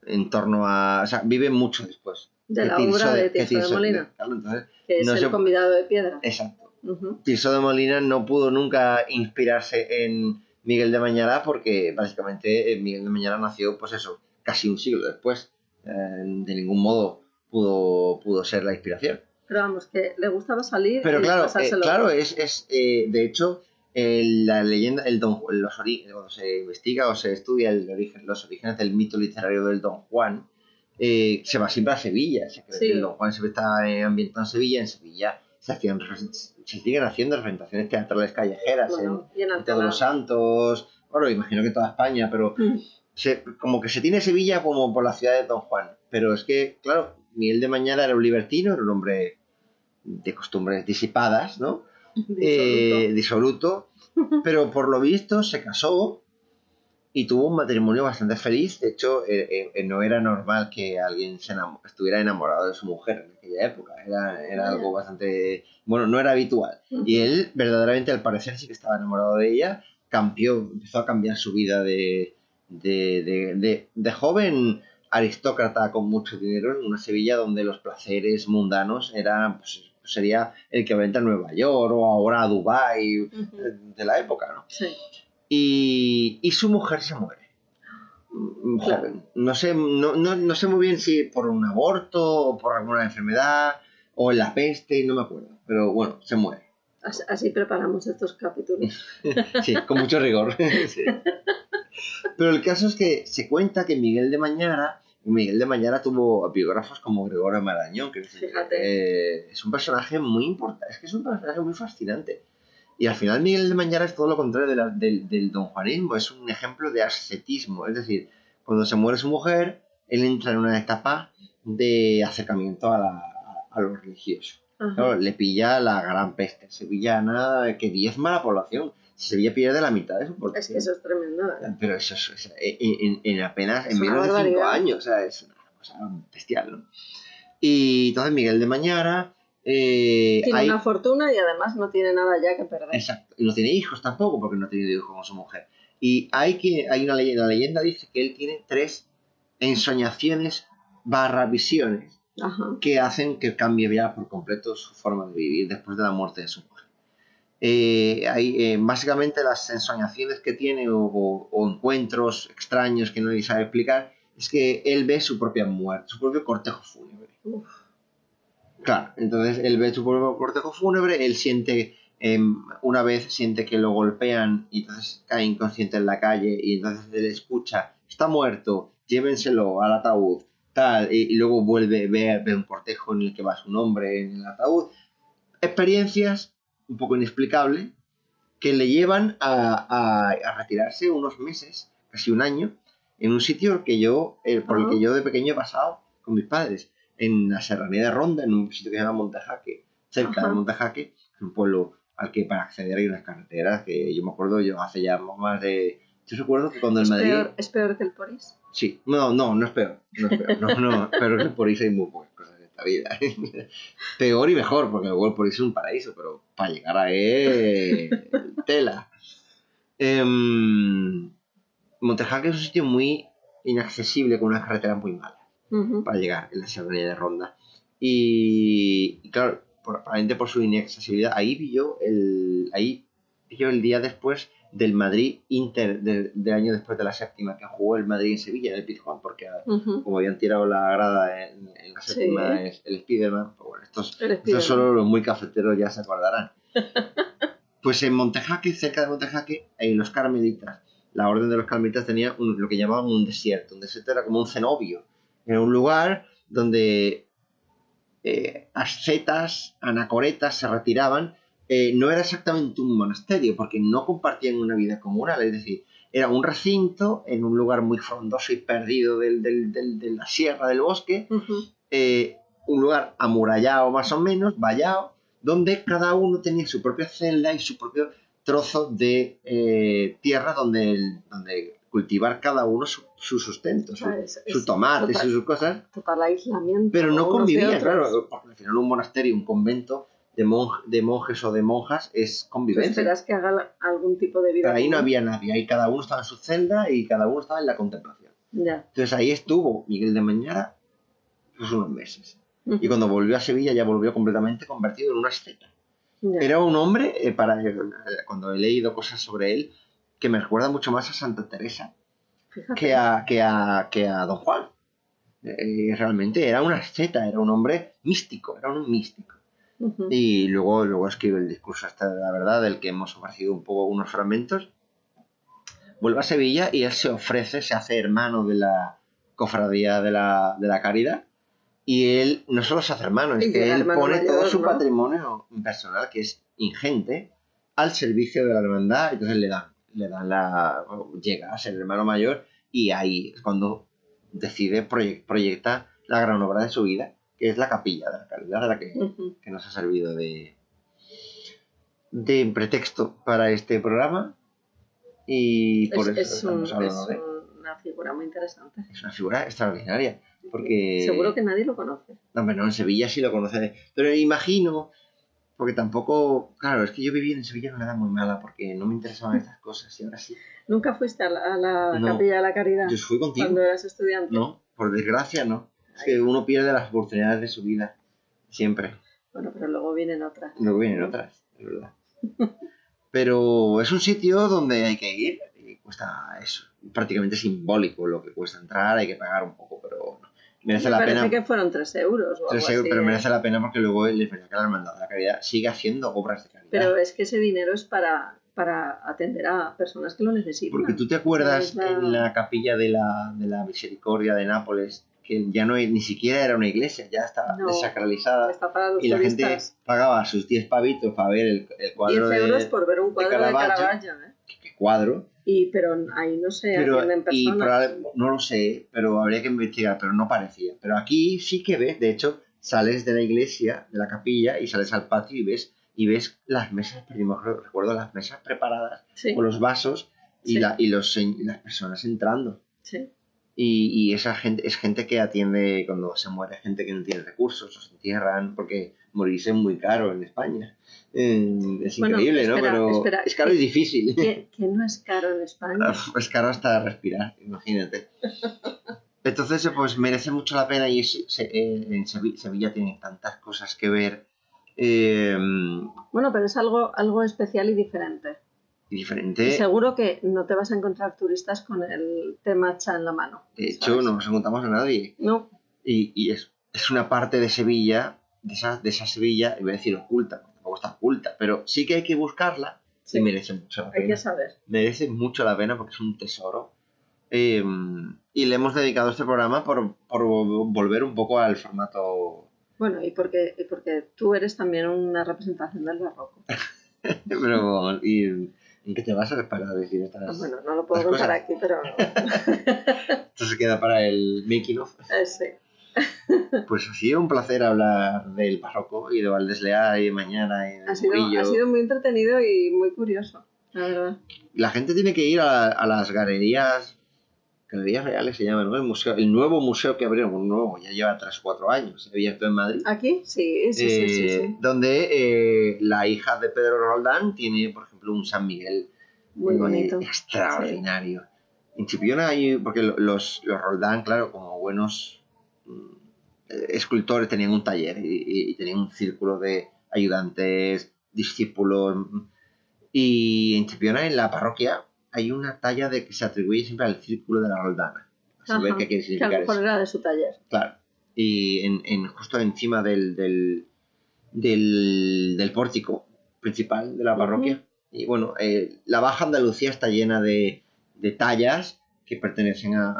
en torno a... O sea, vive mucho después. De la obra de Tirso de Molina, Claro, entonces, que es el convidado de piedra. Exacto. Uh-huh. Tirso de Molina no pudo nunca inspirarse en Miguel de Mañara porque básicamente Miguel de Mañara nació, pues eso, casi un siglo después. De ningún modo pudo ser la inspiración. Pero vamos, que le gustaba salir. Pero y claro, pasárselo. de hecho, la leyenda, cuando se investiga o se estudia los orígenes del mito literario del Don Juan, se va siempre a Sevilla. Se cree que el Don Juan siempre está ambientado en Sevilla. En Sevilla se siguen haciendo representaciones teatrales callejeras, en Todos los Santos, bueno, imagino que en toda España, pero como que se tiene Sevilla como por la ciudad de Don Juan. Pero es que, claro, Miguel de Mañara era un libertino, era un hombre de costumbres disipadas, ¿no? Disoluto, pero por lo visto se casó y tuvo un matrimonio bastante feliz. De hecho, no era normal que alguien estuviera enamorado de su mujer en aquella época. Era algo bastante... Bueno, no era habitual. Y él, verdaderamente, al parecer, sí que estaba enamorado de ella. Empezó a cambiar su vida de joven aristócrata con mucho dinero en una Sevilla donde los placeres mundanos eran... Pues, sería el que venta a Nueva York o ahora a Dubái de la época, ¿no? Sí. Y su mujer se muere. Joven. No sé muy bien si por un aborto o por alguna enfermedad o en la peste, no me acuerdo. Pero bueno, se muere. Así preparamos estos capítulos. Sí, con mucho rigor. Sí. Pero el caso es que se cuenta que Miguel de Mañara tuvo biógrafos como Gregorio Marañón, que es un personaje muy importante, es que es un personaje muy fascinante. Y al final Miguel de Mañara es todo lo contrario del donjuanismo, es un ejemplo de ascetismo. Es decir, cuando se muere su mujer, él entra en una etapa de acercamiento a lo religioso. Claro, le pilla la gran peste sevillana que diezma la población. Sevilla pierde la mitad de su población. Es que eso es tremendo. Pero eso es en apenas, en menos de 5 años, o sea, es una cosa bestial, ¿no? Y entonces Miguel de Mañara... tiene una fortuna y además no tiene nada ya que perder. Exacto. Y no tiene hijos tampoco, porque no ha tenido hijos con su mujer. Y hay una leyenda, la leyenda dice que él tiene 3 ensoñaciones / visiones que hacen que cambie ya por completo su forma de vivir después de la muerte de su mujer. Básicamente las ensoñaciones que tiene o encuentros extraños que no le sabe explicar es que él ve su propia muerte, su propio cortejo fúnebre. Uf. Claro, entonces él ve su propio cortejo fúnebre, él siente, una vez siente que lo golpean y entonces cae inconsciente en la calle y entonces él escucha, está muerto, llévenselo al ataúd, tal, y luego vuelve, ve un cortejo en el que va su nombre en el ataúd. Experiencias un poco inexplicables que le llevan a retirarse unos meses, casi un año, en un sitio por el que yo de pequeño he pasado con mis padres, en la serranía de Ronda, en un sitio que se llama Montejaque, cerca de Montejaque, un pueblo al que para acceder hay unas carreteras que yo me acuerdo, hace ya más de... Yo recuerdo que cuando en Madrid... ¿Es peor que el Porís? Sí, no es peor, no, pero en el Porís hay muy buenas cosas en esta vida. Peor y mejor, porque luego el Porís es un paraíso, pero para llegar a tela. Montejaque es un sitio muy inaccesible con unas carreteras muy malas para llegar en la serranía de Ronda. Y claro, probablemente por su inaccesibilidad, ahí vi yo el día después del Madrid Inter del año después de la séptima, que jugó el Madrid en Sevilla, en el Pizjuán, porque como habían tirado la grada en la séptima, es el Spiderman, pues bueno, estos solo los muy cafeteros ya se acordarán. Pues en Montejaque, cerca de Montejaque, en los carmelitas, la orden de los carmelitas tenía lo que llamaban un desierto. Un desierto era como un cenobio, era un lugar donde ascetas, anacoretas se retiraban. No era exactamente un monasterio, porque no compartían una vida comunal, es decir, era un recinto en un lugar muy frondoso y perdido de la sierra del bosque, un lugar amurallado más o menos, vallado, donde cada uno tenía su propia celda y su propio trozo de tierra donde cultivar cada uno su sustento, sus tomates y sus cosas. Total aislamiento. Pero no unos de convivían, otros. claro, porque al final un monasterio, un convento de monjes o de monjas es Tú convivencia. esperas que haga algún tipo de vida. Pero ahí no común. había nadie, ahí cada uno estaba en su celda y cada uno estaba en la contemplación. Ya. Entonces ahí estuvo Miguel de Mañara pues unos meses. Y cuando volvió a Sevilla ya volvió completamente convertido en una asceta. Ya. Era un hombre, cuando he leído cosas sobre él, que me recuerda mucho más a Santa Teresa Fíjate. que a Don Juan. Realmente era una asceta, era un hombre místico, era un místico. Ujú. Y luego escribe el discurso hasta de la verdad, del que hemos ofrecido un poco unos fragmentos. Vuelve a Sevilla y él se hace hermano de la cofradía de la Caridad. Y él no solo se hace hermano, es Y que llega él hermano pone mayor, todo su ¿no? patrimonio personal, que es ingente, al servicio de la hermandad. Entonces llega a ser hermano mayor y ahí es cuando decide proyecta la gran obra de su vida, que es la capilla de la Caridad, de la que nos ha servido de pretexto para este programa. Y por eso estamos hablando de él. Una figura muy interesante. Es una figura extraordinaria. Porque... Seguro que nadie lo conoce. No, hombre, no, en Sevilla sí lo conoce. Pero imagino, porque tampoco... Claro, es que yo viví en Sevilla en una edad muy mala porque no me interesaban estas cosas y ahora sí. ¿Nunca fuiste a la No. Capilla de la Caridad Yo fui contigo. cuando eras estudiante? No, por desgracia no. Es que uno pierde las oportunidades de su vida. Siempre. Bueno, pero luego vienen otras. Luego vienen otras, es verdad. Pero es un sitio donde hay que ir y cuesta eso. Prácticamente simbólico lo que cuesta entrar, hay que pagar un poco, pero merece la pena. Parece que fueron 3 euros o 3 algo euros, así, pero ¿eh? merece la pena porque luego les verá que la Hermandad de la Caridad sigue haciendo obras de caridad. Pero es que ese dinero es para atender a personas que lo necesitan. Porque tú te acuerdas Es la- en la capilla de la Misericordia de Nápoles, que ya ni siquiera era una iglesia, ya estaba No, desacralizada. Está para los Y la gente turistas. pagaba sus 10 pavitos para ver el 10 cuadro euros de por ver un cuadro de Caravaggio, ¿eh? ¿Qué cuadro? Pero ahí no se Pero, atienden personas. no lo sé, pero habría que investigar, pero no parecía. Pero aquí sí que ves, de hecho, sales de la iglesia, de la capilla, y sales al patio y ves las mesas, recuerdo las mesas preparadas, Sí, con los vasos y, Sí. y las personas entrando. sí. Y esa gente es gente que atiende cuando se muere, gente que no tiene recursos, o se entierran, porque morirse es muy caro en España. Es Bueno, increíble, espera, ¿no? Pero espera, es caro y difícil. Que no es caro en España. Es caro hasta respirar, imagínate. Entonces, pues merece mucho la pena y en Sevilla tiene tantas cosas que ver Bueno, pero es algo especial y diferente. y diferente. Y seguro que no te vas a encontrar turistas con el té matcha en la mano. De hecho, ¿sabes? no nos encontramos a nadie. No, Y es una parte de Sevilla, de esa Sevilla, iba a decir oculta, porque tampoco está oculta, pero sí que hay que buscarla Sí. y merece mucho la hay pena. que saber. Merece mucho la pena porque es un tesoro. Y le hemos dedicado este programa por volver un poco al formato. Bueno, y porque tú eres también una representación del barroco. Pero, ¿en qué te basas para decir estas? Bueno, no lo puedo las contar cosas. aquí, pero Esto se queda para el making of. sí. Pues ha sido un placer hablar del barroco y de Valdeslea y de Mañana y de Ha sido Murillo. muy entretenido y muy curioso, la verdad. La gente tiene que ir a las galerías reales se llaman, ¿no? El nuevo museo que abrieron, ya lleva 3 o 4 años, se ha abierto en Madrid. ¿Aquí? Sí. Donde la hija de Pedro Roldán tiene, por ejemplo, un San Miguel Muy bonito. extraordinario. En Chipiona hay, porque los Roldán, claro, como buenos escultores, tenían un taller y tenían un círculo de ayudantes, discípulos. Y en Chipiona, en la parroquia, hay una talla que se atribuye siempre al círculo de la Roldana. A saber Ajá, qué quiere que a significar lo mejor eso. era de su taller. Claro. Y justo encima del pórtico principal de la parroquia. Y bueno, la Baja Andalucía está llena de tallas que pertenecen a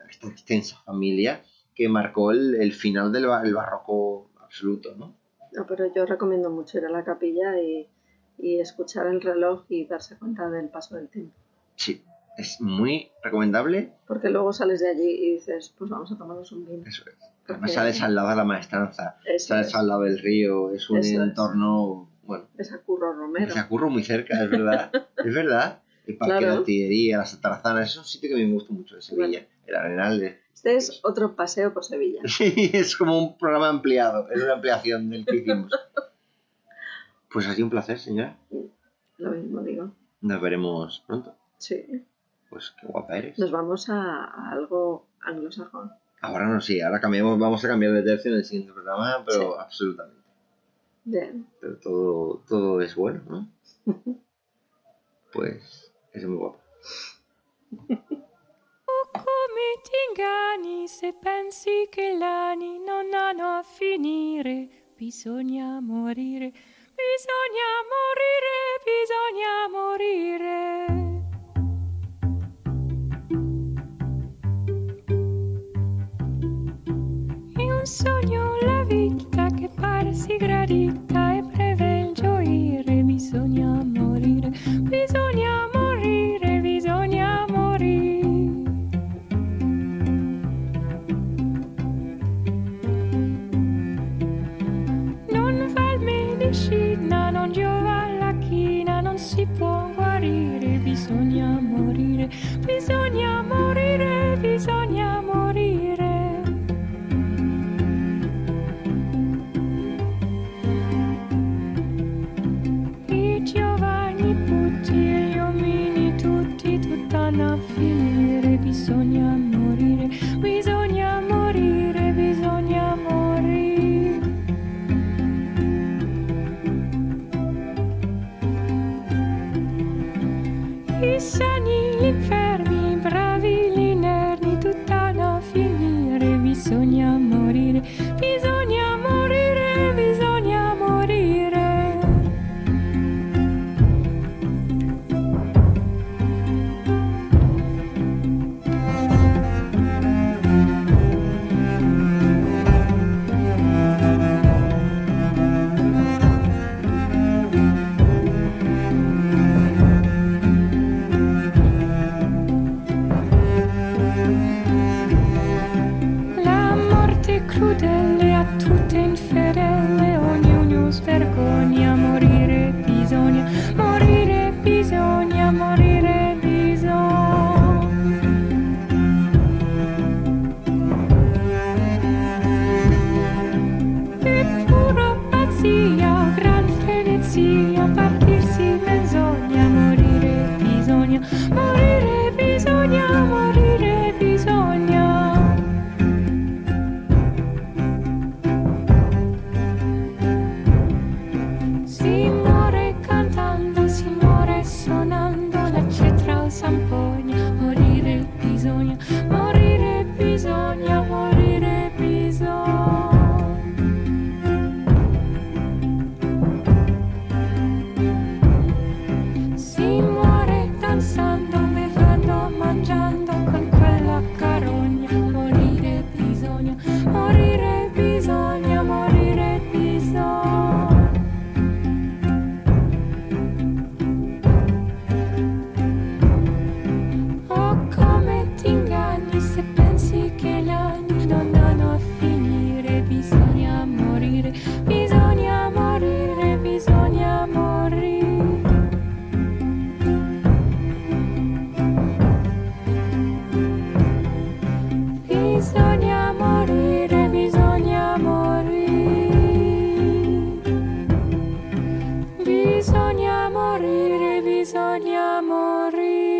esta extensa familia que marcó el final del barroco absoluto, ¿no? No, pero yo recomiendo mucho ir a la capilla y escuchar el reloj y darse cuenta del paso del tiempo. Sí, Es muy recomendable. Porque luego sales de allí y dices, pues vamos a tomarnos un vino. Eso es. Además sales al lado de la maestranza, Eso sales es. al lado del río, es un Eso es. entorno, bueno, Es a Curro Romero. se Curro muy cerca, es verdad. Es verdad. El Parque Claro. de Artillería, las Atarazanas, es un sitio que a mí me gusta mucho de Sevilla. Bueno. El Arenal. Este es otro paseo por Sevilla. Sí, es como un programa ampliado, es una ampliación del que hicimos. Pues ha sido un placer, señora. Lo mismo digo. Nos veremos pronto. Sí. Pues qué guapa eres. Nos vamos a algo anglosajón. Ahora no, sí, ahora vamos a cambiar de tercio en el siguiente programa, pero Sí. absolutamente. Bien. Pero todo es bueno, ¿no? Pues es muy guapo. Come ti inganni se pensi che gli anni non hanno a finire? Bisogna morire, bisogna morire, bisogna morire. In un sogno la vita che pare si gradita e breve il gioire. Bisogna morire, bisogna morire, bisogna morire. Non val medicina, non giova la china, non si può guarire. Bisogna morire, bisogna morire, bisogna morire. I giovani putti e gli uomini tutti tutt'hanno a finire. Bisogna morire, bisogna morire, bisogna morire. I sani, gli infermi, i bravi, gli inermi, tutt'hanno a finire. Bisogna morire, bisogna morire, bisogna morire. La morte crudele a tutte infedele, ognuno svergogna. Morire bisogna, morire bisogna, morire bisogna. È pura pazzia, gran frenezia, partirsi menzogna. Morire bisogna, morire bisogna, morire bisogna. Si muore cantando, si muore suonando la cetra o zampogna. Morire bisogna, morire bisogna, morire bisogna. Si muore danzando, bevendo, mangiando con quella carogna. Morire bisogna, morire bisogna, morire bisogna. Oh, come ti inganni se pensi che gli anni non hanno a finire. Bisogna morire, bisogna morire, bisogna morire. Bisogna morire, bisogna morire. Bisogna morire, bisogna morire.